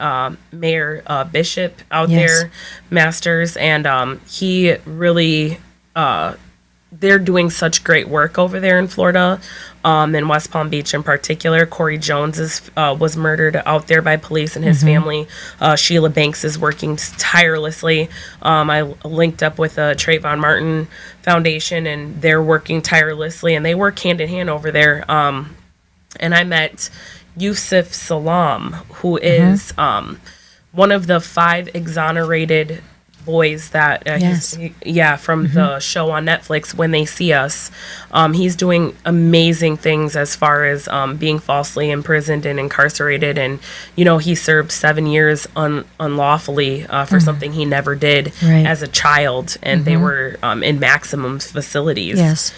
Mayor Bishop out there, Masters, and he really, they're doing such great work over there in Florida, in West Palm Beach in particular. Corey Jones was murdered out there by police and his family. Sheila Banks is working tirelessly. I linked up with the Trayvon Martin Foundation, and they're working tirelessly, and they work hand in hand over there. And I met Yusuf Salam, who is one of the 5 exonerated boys that from the show on Netflix, When They See Us. He's doing amazing things as far as being falsely imprisoned and incarcerated, and he served 7 years unlawfully for something he never did as a child, and they were in maximum facilities.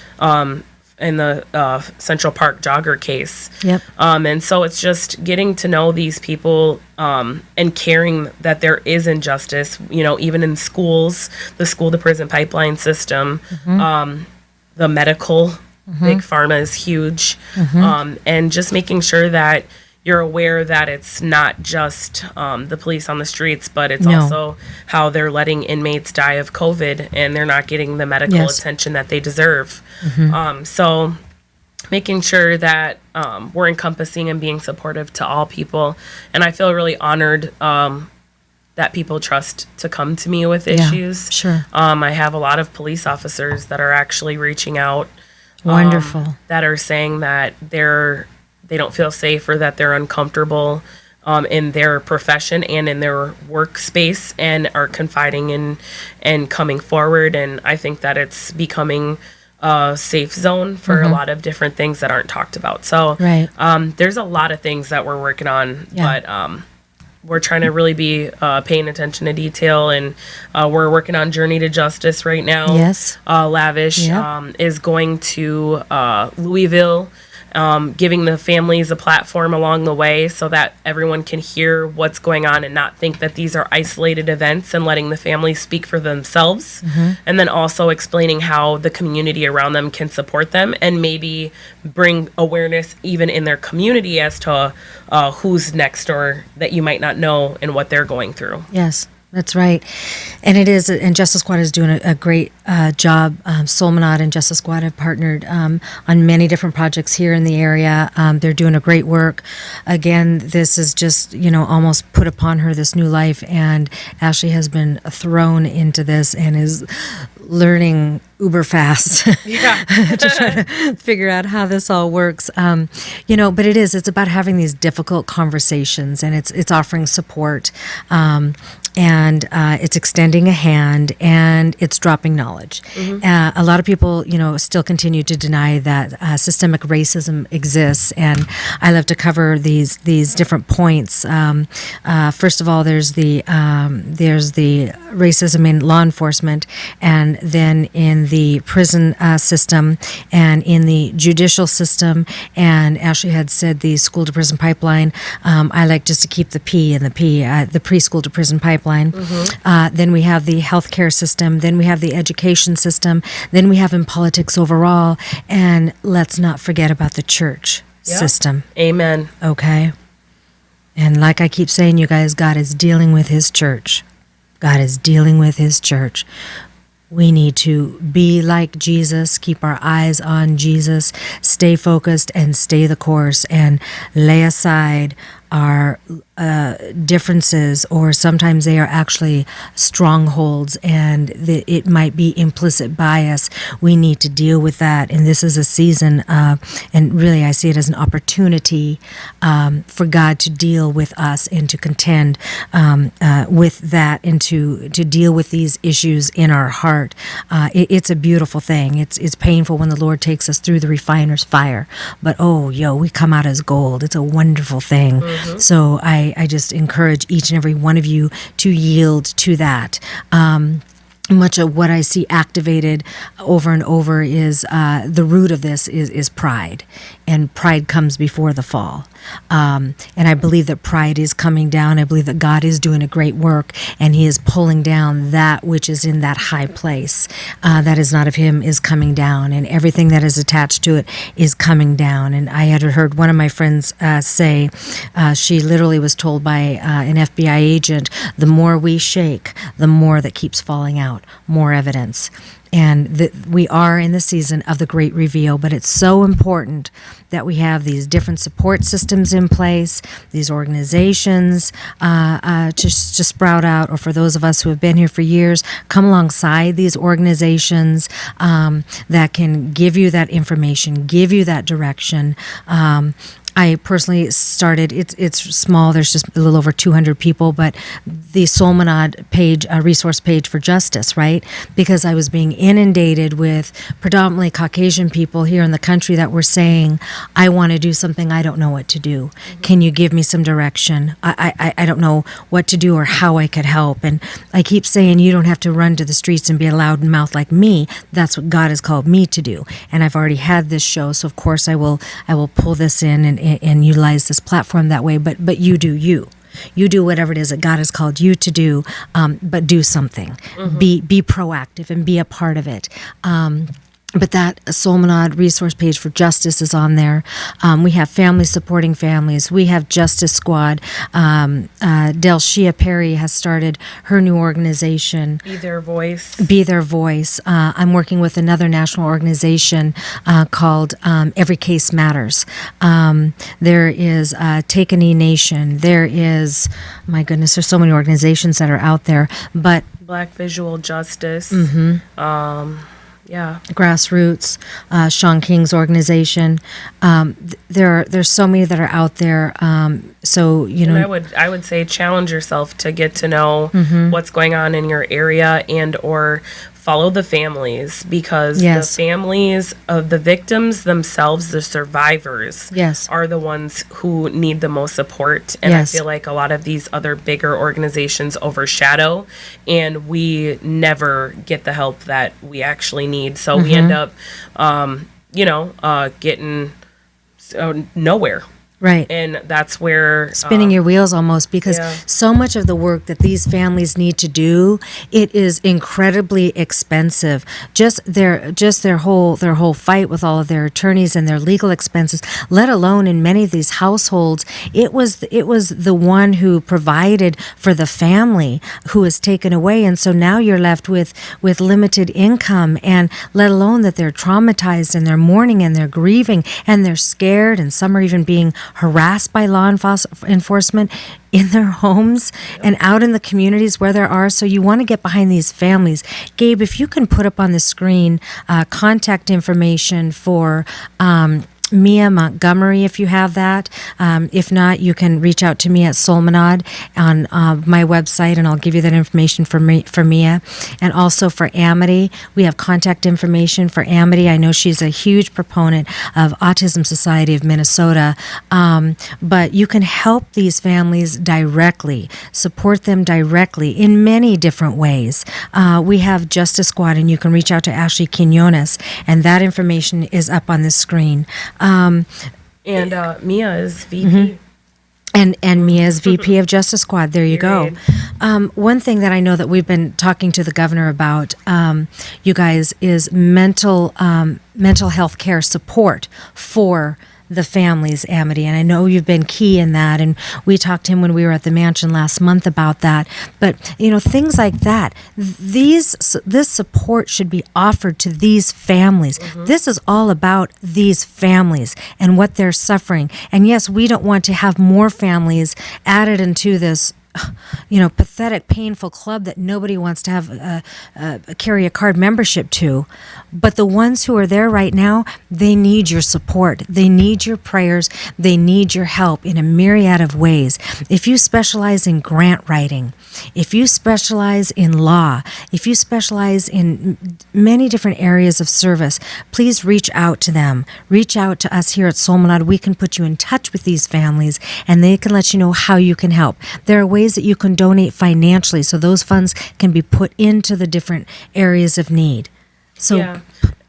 Central Park jogger case. Yep. And so it's just getting to know these people and caring that there is injustice, even in schools, the school to prison pipeline system, the medical, big pharma is huge. And just making sure that you're aware that it's not just the police on the streets, but it's also how they're letting inmates die of COVID and they're not getting the medical attention that they deserve. So making sure that we're encompassing and being supportive to all people. And I feel really honored that people trust to come to me with issues. Sure. I have a lot of police officers that are actually reaching out. Wonderful. That are saying that they don't feel safe or that they're uncomfortable in their profession and in their workspace and are confiding in and coming forward. And I think that it's becoming a safe zone for a lot of different things that aren't talked about. So there's a lot of things that we're working on, but we're trying to really be paying attention to detail, and we're working on Journey to Justice right now. Yes. Lavish is going to Louisville, giving the families a platform along the way so that everyone can hear what's going on and not think that these are isolated events, and letting the families speak for themselves. And then also explaining how the community around them can support them and maybe bring awareness even in their community as to who's next door that you might not know and what they're going through. Yes. That's right. And it is, and Justice Squad is doing a great job. Solminod and Justice Squad have partnered on many different projects here in the area. They're doing a great work. Again, this is just, almost put upon her this new life, and Ashley has been thrown into this and is learning uber fast to try to figure out how this all works. But it's about having these difficult conversations, and it's offering support. And it's extending a hand, and it's dropping knowledge. A lot of people, still continue to deny that systemic racism exists, and I love to cover these different points. First of all, there's the racism in law enforcement, and then in the prison system, and in the judicial system. And Ashley had said the school to prison pipeline. I like just to keep the P in the P, the preschool to prison pipeline. Then we have the healthcare system. Then we have the education system. Then we have in politics overall. And let's not forget about the church system. Amen. Okay. And like I keep saying, you guys, God is dealing with his church. God is dealing with his church. We need to be like Jesus, keep our eyes on Jesus, stay focused and stay the course, and lay aside our differences, or sometimes they are actually strongholds, and it might be implicit bias. We need to deal with that, and this is a season, and really I see it as an opportunity for God to deal with us and to contend with that, and to deal with these issues in our heart. It's a beautiful thing. It's painful when the Lord takes us through the refiner's fire, but we come out as gold. It's a wonderful thing. So I just encourage each and every one of you to yield to that. Much of what I see activated over and over is the root of this is pride, and pride comes before the fall. And I believe that pride is coming down. I believe that God is doing a great work, and he is pulling down that which is in that high place that is not of him is coming down, and everything that is attached to it is coming down. And I had heard one of my friends say, she literally was told by an FBI agent, the more we shake, the more that keeps falling out, more evidence. And we are in the season of the great reveal, but it's so important that we have these different support systems in place, these organizations to sprout out, or for those of us who have been here for years, come alongside these organizations that can give you that information, give you that direction. I personally started, it's small, there's just a little over 200 people, but the Solminod page, a resource page for justice, right? Because I was being inundated with predominantly Caucasian people here in the country that were saying, I want to do something, I don't know what to do. Can you give me some direction? I don't know what to do or how I could help. And I keep saying, you don't have to run to the streets and be a loud mouth like me. That's what God has called me to do. And I've already had this show, so of course I will pull this in and utilize this platform that way. But you do you. You do whatever it is that God has called you to do, but do something. Be proactive and be a part of it. But that Solminod resource page for justice is on there. We have families supporting families. We have Justice Squad. Delshia Perry has started her new organization. Be Their Voice. Be Their Voice. I'm working with another national organization called Every Case Matters. There is Take a Knee Nation. There is, my goodness, there's so many organizations that are out there. But Black Visual Justice. Yeah. Grassroots, Sean King's organization. There's so many that are out there. So And I would say challenge yourself to get to know what's going on in your area and or follow the families, because the families of the victims themselves, the survivors, are the ones who need the most support. And I feel like a lot of these other bigger organizations overshadow, and we never get the help that we actually need. So we end up, getting nowhere. Right. And that's where spinning your wheels almost, because so much of the work that these families need to do, it is incredibly expensive. Just their whole fight with all of their attorneys and their legal expenses, let alone in many of these households, it was the one who provided for the family who is taken away, and so now you're left with limited income, and let alone that they're traumatized and they're mourning and they're grieving and they're scared, and some are even being harassed by law enforcement in their homes and out in the communities where there are. So you want to get behind these families. Gabe, if you can put up on the screen contact information for Mia Montgomery, if you have that. If not, you can reach out to me at Solminod on my website, and I'll give you that information for Mia. And also for Amity, we have contact information for Amity. I know she's a huge proponent of Autism Society of Minnesota, but you can help these families directly, support them directly in many different ways. We have Justice Squad, and you can reach out to Ashley Quinones, and that information is up on the screen. And Mia is VP. And Mia is VP of Justice Squad. There you go. One thing that I know that we've been talking to the governor about, you guys, is mental health care support for the families, Amity, and I know you've been key in that, and we talked to him when we were at the mansion last month about that. But things like that, this support should be offered to these families. This is all about these families and what they're suffering. And yes, we don't want to have more families added into this pathetic, painful club that nobody wants to have carry a card membership to. But the ones who are there right now, they need your support. They need your prayers. They need your help in a myriad of ways. If you specialize in grant writing, if you specialize in law, if you specialize in many different areas of service, please reach out to them. Reach out to us here at Solminod. We can put you in touch with these families, and they can let you know how you can help. There are ways that you can donate financially, so those funds can be put into the different areas of need. So,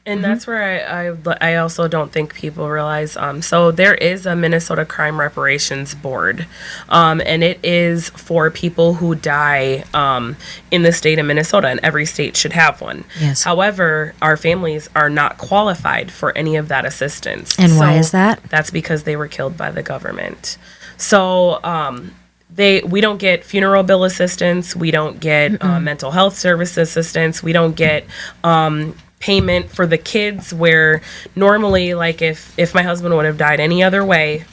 and that's where I also don't think people realize. So there is a Minnesota Crime Reparations Board, and it is for people who die in the state of Minnesota, and every state should have one. Yes. However, our families are not qualified for any of that assistance. And why is that? That's because they were killed by the government. So we don't get funeral bill assistance. We don't get mental health service assistance. We don't get payment for the kids, where normally, like, if my husband would have died any other way,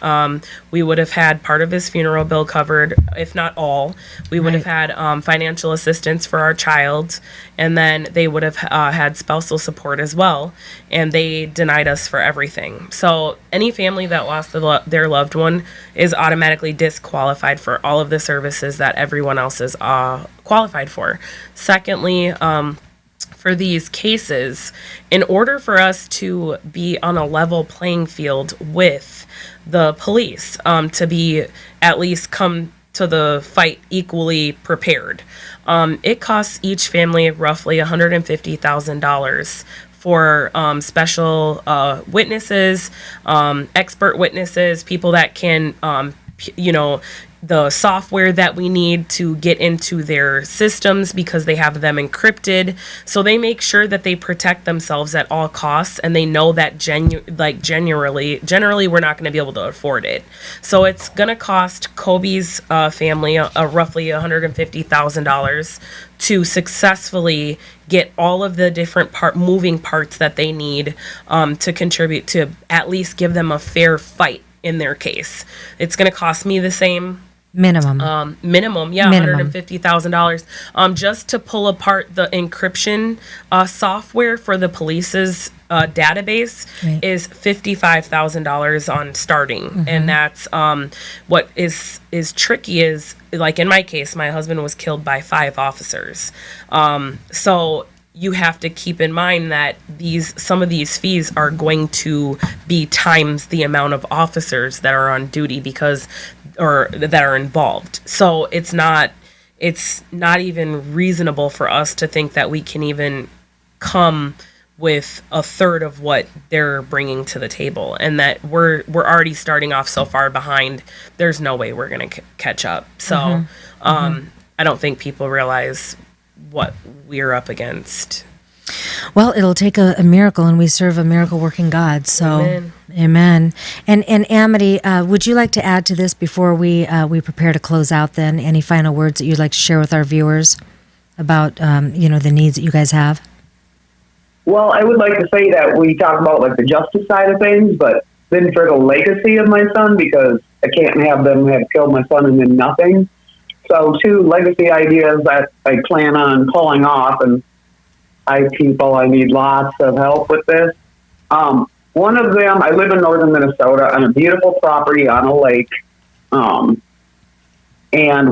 we would have had part of his funeral bill covered, if not all. We would have had financial assistance for our child, and then they would have had spousal support as well, and they denied us for everything. So any family that lost their loved one is automatically disqualified for all of the services that everyone else is qualified for. Secondly, for these cases, in order for us to be on a level playing field with the police, to be at least come to the fight equally prepared, it costs each family roughly $150,000 for special witnesses, expert witnesses, people that can, the software that we need to get into their systems, because they have them encrypted. So they make sure that they protect themselves at all costs, and they know that generally we're not going to be able to afford it. So it's going to cost Kobe's family roughly $150,000 to successfully get all of the different moving parts that they need to contribute to at least give them a fair fight in their case. It's going to cost me the same. Minimum, $150,000. Just to pull apart the encryption software for the police's database is $55,000 on starting, and that's what is tricky is, like in my case, my husband was killed by 5 officers, so you have to keep in mind that some of these fees are going to be times the amount of officers that are on duty or that are involved. So it's not even reasonable for us to think that we can even come with a third of what they're bringing to the table, and that we're already starting off so far behind. There's no way we're going to catch up. So I don't think people realize what we're up against. Well, it'll take a miracle, and we serve a miracle working God. So, amen. And Amity, would you like to add to this before we prepare to close out? Then, any final words that you'd like to share with our viewers about the needs that you guys have? Well, I would like to say that we talk about like the justice side of things, but then for the legacy of my son, because I can't have them have killed my son and then nothing. So 2 legacy ideas that I plan on pulling off, and I need lots of help with this. One of them, I live in northern Minnesota on a beautiful property on a lake. And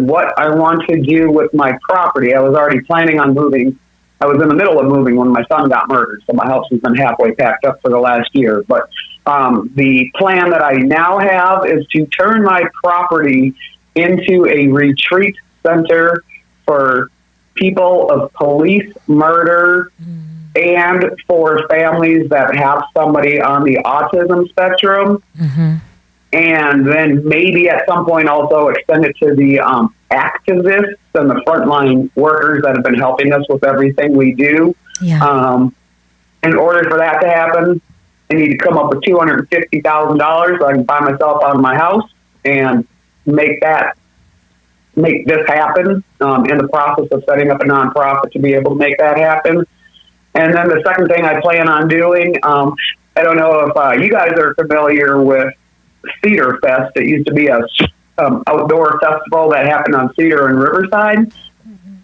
what I want to do with my property, I was already planning on moving. I was in the middle of moving when my son got murdered, so my house has been halfway packed up for the last year. But the plan that I now have is to turn my property into a retreat center for people of police murder and for families that have somebody on the autism spectrum. And then maybe at some point also extend it to the activists and the frontline workers that have been helping us with everything we do. In order for that to happen, I need to come up with $250,000 so I can buy myself out of my house and make this happen, in the process of setting up a nonprofit to be able to make that happen. And then the second thing I plan on doing, I don't know if you guys are familiar with Cedar Fest. It used to be a outdoor festival that happened on Cedar and Riverside.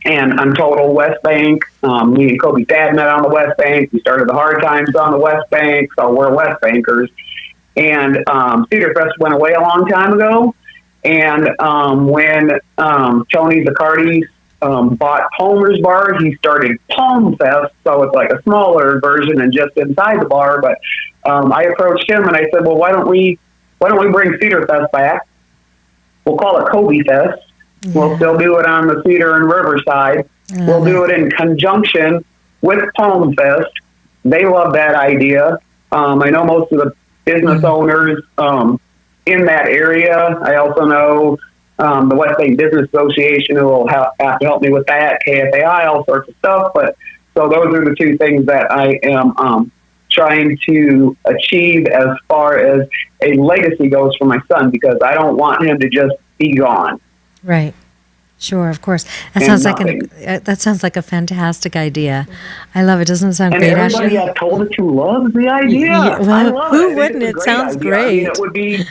And on Total West Bank, me and Kobe's dad met on the West Bank. We started the Hard Times on the West Bank, so we're West Bankers. And Cedar Fest went away a long time ago. And when Tony Zaccardi bought Palmer's Bar, he started Palm Fest, so it's like a smaller version and just inside the bar. But I approached him and I said, well, why don't we bring Cedar Fest back? We'll call it Kobe Fest. We'll still do it on the Cedar and Riverside. We'll do it in conjunction with Palm Fest. They love that idea. I know most of the business owners in that area. I also know the West Bank Business Association, who will have to help me with that, KFAI, all sorts of stuff. But so those are the 2 things that I am trying to achieve as far as a legacy goes for my son, because I don't want him to just be gone. Right. Sure, of course. That And sounds like a fantastic idea. I love it. Doesn't it sound And great, everybody Ashley? I've told it to loves the idea. Yeah, well, I love who it. wouldn't? It's a It great sounds idea. I mean, great. it would be,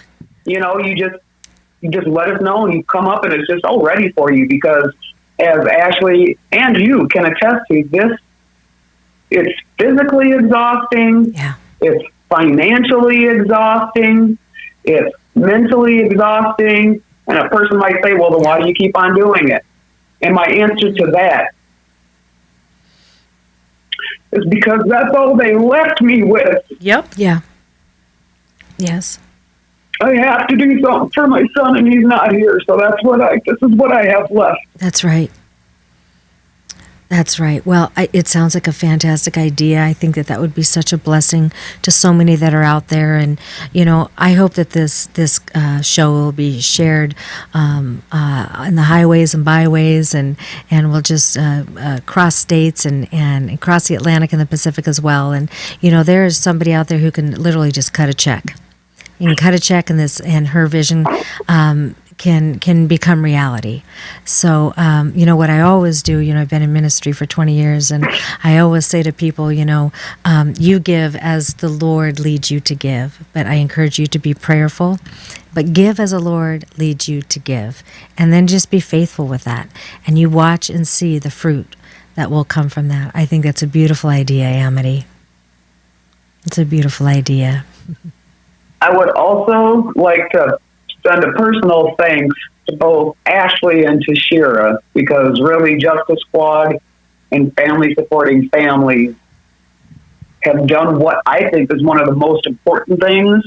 you just let us know and you come up and it's just all ready for you because as Ashley and you can attest to this, it's physically exhausting. Yeah. It's financially exhausting. It's mentally exhausting. And a person might say, well, then why do you keep on doing it? And my answer to that is because that's all they left me with. Yep. Yeah. Yes. I have to do something for my son and he's not here. So this is what I have left. That's right. That's right. Well, it sounds like a fantastic idea. I think that would be such a blessing to so many that are out there. And, I hope that this show will be shared in the highways and byways and we'll just cross states and cross the Atlantic and the Pacific as well. And, there is somebody out there who can literally just cut a check. You can cut a check and her vision can become reality. So, what I always do, I've been in ministry for 20 years, and I always say to people, you give as the Lord leads you to give. But I encourage you to be prayerful, but give as the Lord leads you to give. And then just be faithful with that. And you watch and see the fruit that will come from that. I think that's a beautiful idea, Amity. It's a beautiful idea. I would also like to send a personal thanks to both Ashley and to Shira because really Justice Squad and Family Supporting Families have done what I think is one of the most important things,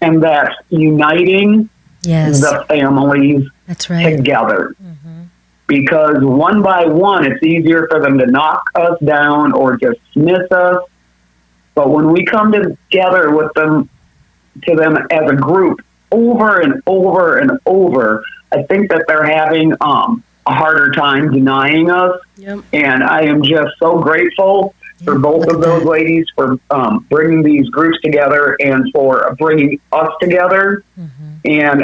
and that's uniting the families that's right. together. Mm-hmm. Because one by one, it's easier for them to knock us down or dismiss us. But when we come together with them, to them as a group over and over and over, I think that they're having a harder time denying us. Yep. And I am just so grateful for both of those ladies for bringing these groups together and for bringing us together. Mm-hmm. And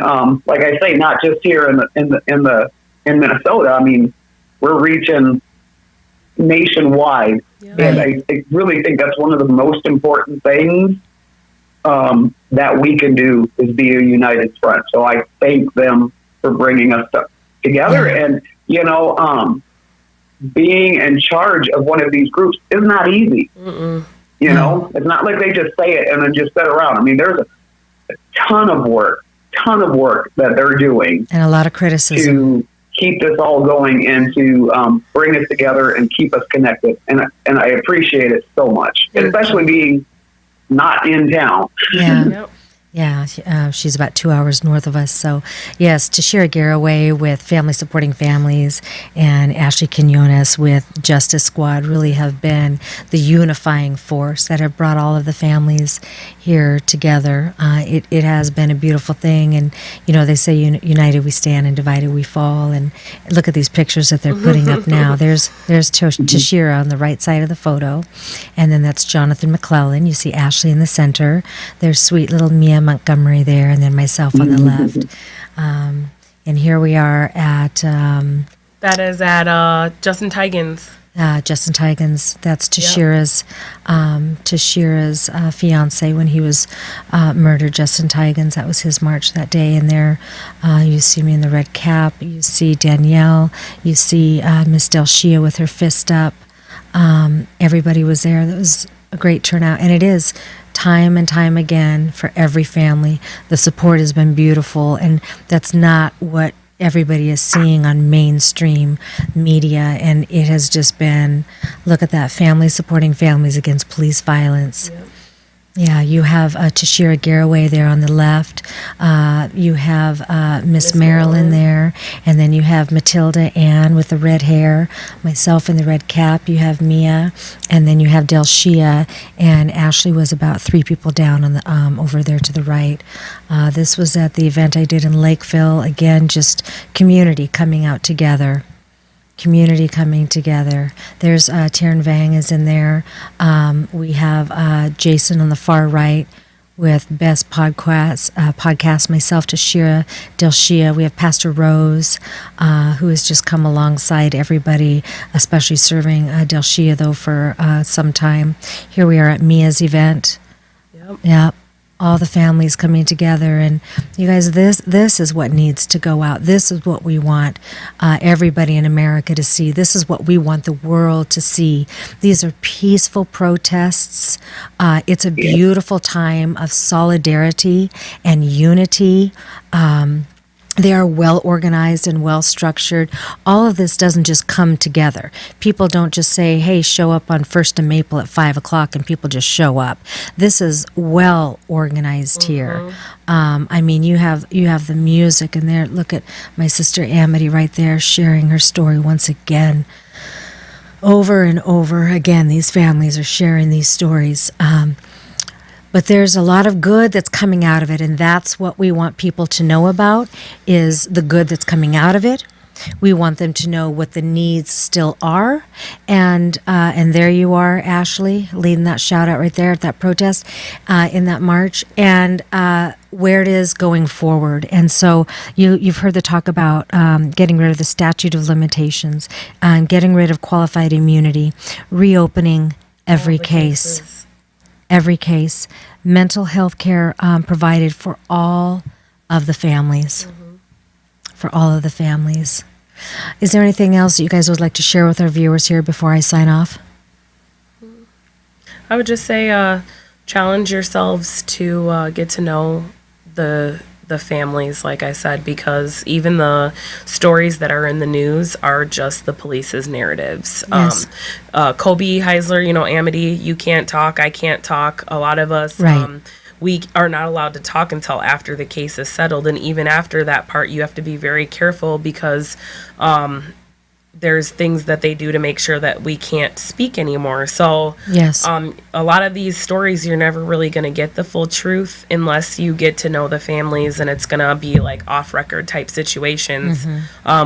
like I say, not just here in Minnesota. I mean, we're reaching nationwide. Yep. And I really think that's one of the most important things that we can do is be a united front. So I thank them for bringing us together. And, being in charge of one of these groups is not easy. It's not like they just say it and then just sit around. I mean, there's a ton of work that they're doing. And a lot of criticism. To keep this all going and to bring us together and keep us connected. And I appreciate it so much, especially being not in town. Yeah. Yep. Yeah, she's about 2 hours north of us. So, yes, Tashira Garraway with Family Supporting Families and Ashley Quinones with Justice Squad really have been the unifying force that have brought all of the families here together. It has been a beautiful thing. And, they say united we stand and divided we fall. And look at these pictures that they're putting up now. There's Tashira on the right side of the photo. And then that's Jonathan McClellan. You see Ashley in the center. There's sweet little Mia Montgomery there, and then myself on the left. And here we are at... that is at Justin Tigan's. Justin Tigan's. That's Tashira's fiance when he was murdered. Justin Tigan's. That was his march that day. And there, you see me in the red cap. You see Danielle. You see Miss Delshia with her fist up. Everybody was there. That was a great turnout, and it is time and time again for every family. The support has been beautiful, and that's not what everybody is seeing on mainstream media. And it has just been, look at that, family supporting families against police violence. Yep. Yeah, you have Tashira Garraway there on the left. You have Miss Marilyn there. And then you have Matilda Ann with the red hair. Myself in the red cap. You have Mia. And then you have Delshia. And Ashley was about 3 people down on the over there to the right. This was at the event I did in Lakeville. Again, just community coming out together. Community coming together. There's Taryn Vang is in there. We have Jason on the far right with Best Podcast, myself, Tashira Delshia. We have Pastor Rose, who has just come alongside everybody, especially serving Delshia, though, for some time. Here we are at Mia's event. Yep. All the families coming together, and you guys, this is what needs to go out. This is what we want everybody in America to see. This is what we want the world to see. These are peaceful protests. It's a beautiful time of solidarity and unity. They are well organized and well structured. All of this doesn't just come together. People don't just say, hey, show up on 1st and Maple at 5 o'clock, and people just show up. This is well organized here. I mean, you have the music, and there, look at my sister Amity right there sharing her story once again. Over and over again, these families are sharing these stories. But there's a lot of good that's coming out of it, and that's what we want people to know about, is the good that's coming out of it. We want them to know what the needs still are, and there you are, Ashley, leading that shout out right there at that protest, in that march, and where it is going forward. And so you've heard the talk about getting rid of the statute of limitations, getting rid of qualified immunity, reopening every case. Every case, mental health care provided for all of the families. For all of the families. Is there anything else that you guys would like to share with our viewers here before I sign off? I would just say challenge yourselves to get to know the families, like I said, because even the stories that are in the news are just the police's narratives. Yes. Kobe Heisler, Amity, you can't talk, I can't talk. A lot of us, right. We are not allowed to talk until after the case is settled. And even after that part, you have to be very careful because there's things that they do to make sure that we can't speak anymore. So yes. A lot of these stories, you're never really going to get the full truth unless you get to know the families, and it's going to be like off-record type situations.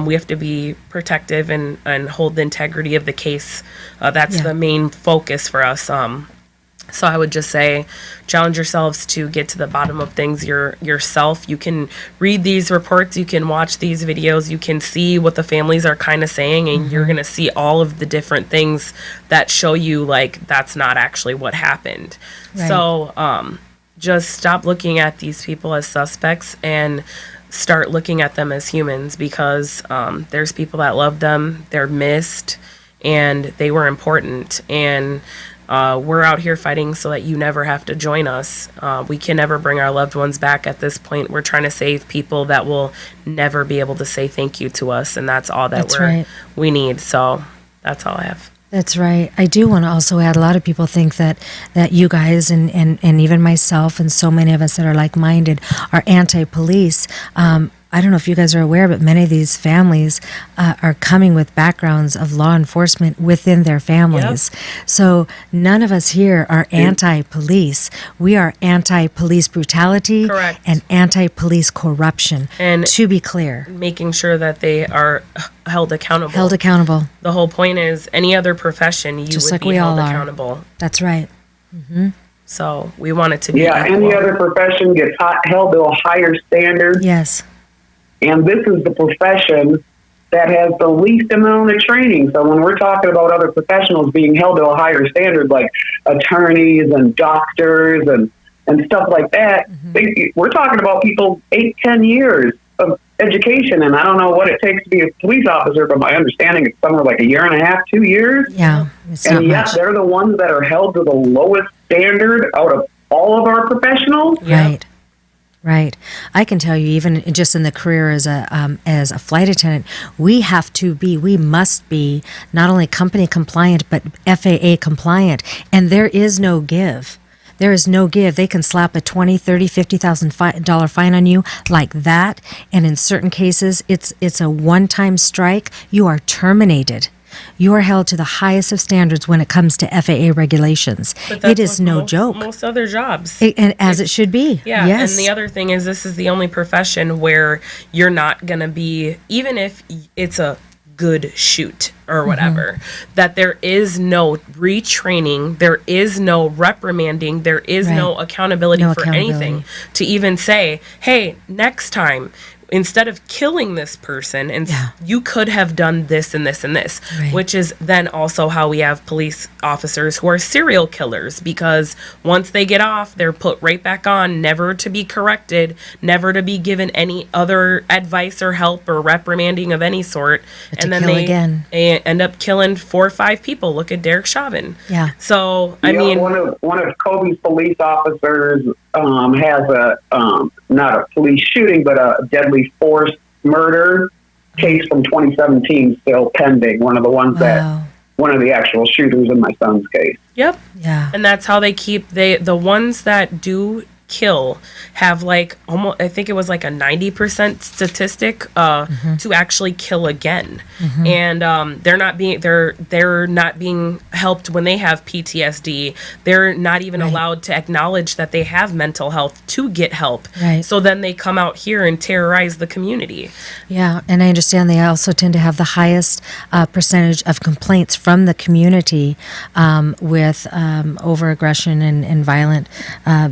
We have to be protective and hold the integrity of the case. That's the main focus for us. So I would just say, challenge yourselves to get to the bottom of things yourself. You can read these reports, you can watch these videos, you can see what the families are kind of saying, and you're going to see all of the different things that show you, like, that's not actually what happened. Right. So just stop looking at these people as suspects and start looking at them as humans, because there's people that love them, they're missed, and they were important. And we're out here fighting so that you never have to join us. We can never bring our loved ones back at this point. We're trying to save people that will never be able to say thank you to us, and that's all that we need. So that's all I have. That's right. I do want to also add, a lot of people think that you guys and even myself and so many of us that are like-minded are anti-police. I don't know if you guys are aware, but many of these families are coming with backgrounds of law enforcement within their families. Yep. So none of us here are anti-police. We are anti-police brutality. Correct. And anti-police corruption, and to be clear. Making sure that they are held accountable. Held accountable. The whole point is, any other profession, you just would like be we held all accountable. Are. That's right. Mm-hmm. So we want it to be equal. Any other profession gets held to a higher standard. Yes. And this is the profession that has the least amount of training. So when we're talking about other professionals being held to a higher standard, like attorneys and doctors and stuff like that, we're talking about people 8-10 years of education. And I don't know what it takes to be a police officer, but my understanding is somewhere like 1.5, 2 years. Yeah. And yet they're the ones that are held to the lowest standard out of all of our professionals. Right. Right. I can tell you, even just in the career as a flight attendant, we must be not only company compliant, but FAA compliant. And there is no give. There is no give. They can slap a $20,000, $30,000, $50,000 fine on you like that. And in certain cases, it's a one-time strike. You are terminated. You are held to the highest of standards when it comes to FAA regulations. It is no joke. Most other jobs. And as it should be. Yeah. Yes. And the other thing is, this is the only profession where you're not going to be, even if it's a good shoot, or whatever, that there is no retraining, there is no reprimanding, there is no accountability for anything to even say, hey, next time, instead of killing this person, and you could have done this and this and this, which is then also how we have police officers who are serial killers, because once they get off, they're put right back on, never to be corrected, never to be given any other advice or help or reprimanding of any sort, but and then they end up killing 4 or 5 people. Look at Derek Chauvin. So I mean, one of Kobe's police officers has a not a police shooting, but a deadly force murder case from 2017 still pending. One of the ones that one of the actual shooters in my son's case. Yep. Yeah. And that's how they keep the ones that do kill have like almost, I think it was like a 90% statistic to actually kill again. And they're not being helped when they have PTSD. They're not even allowed to acknowledge that they have mental health to get help. So then they come out here and terrorize the community. Yeah, and I understand they also tend to have the highest percentage of complaints from the community with overaggression and violent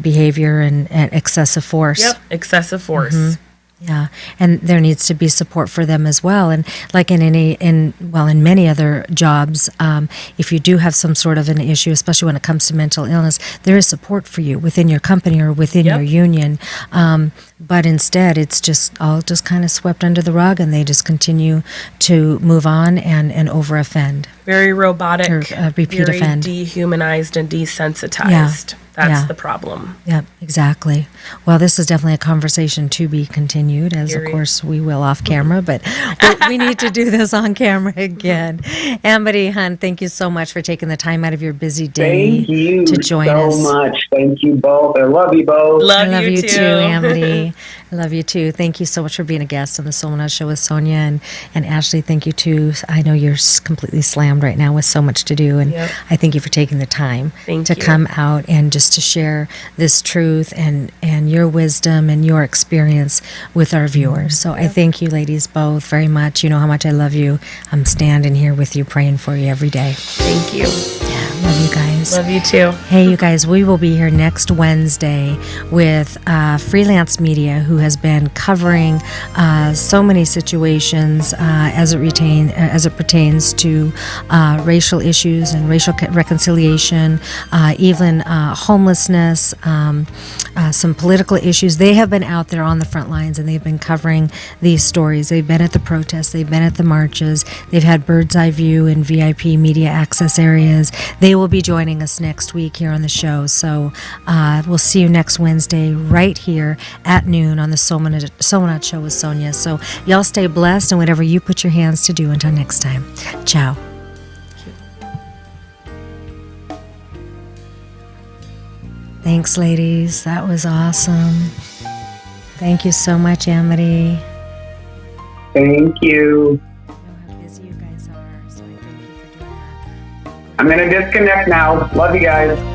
behavior and excessive force. Yep, excessive force. Yeah, and there needs to be support for them as well. And like in many other jobs, if you do have some sort of an issue, especially when it comes to mental illness, there is support for you within your company or within your union. But instead, it's just kind of swept under the rug, and they just continue to move on and over offend. Very robotic, or, repeat very offend. Dehumanized and desensitized. That's the problem. Yep, exactly. Well, this is definitely a conversation to be continued, as of course we will off camera, but we need to do this on camera again. Amity Hunt, thank you so much for taking the time out of your busy day to join us. Thank you so much. Thank you both. I love you both. Love you too, Amity. I love you too. Thank you so much for being a guest on the Solminod Show with Sonia and Ashley. Thank you too. I know you're completely slammed right now with so much to do, and I thank you for taking the time to come out and just to share this truth and your wisdom and your experience with our viewers. So I thank you ladies both very much. You know how much I love you. I'm standing here with you, praying for you every day. Thank you. Yeah, love you guys. Love you too. Hey, you guys, we will be here next Wednesday with Freelance Media, who has been covering so many situations as it pertains to racial issues and racial reconciliation, even homelessness, some political issues. They have been out there on the front lines, and they've been covering these stories. They've been at the protests, they've been at the marches, they've had bird's eye view and VIP media access areas. They will be joining us next week here on the show. So we'll see you next Wednesday right here at noon on the Solminod Show with Sonia. So y'all stay blessed, and whatever you put your hands to do. Until next time, ciao. Thanks, ladies. That was awesome. Thank you so much, Amity. Thank you. I know how busy you guys are, so I thank you for doing that. I'm going to disconnect now. Love you guys.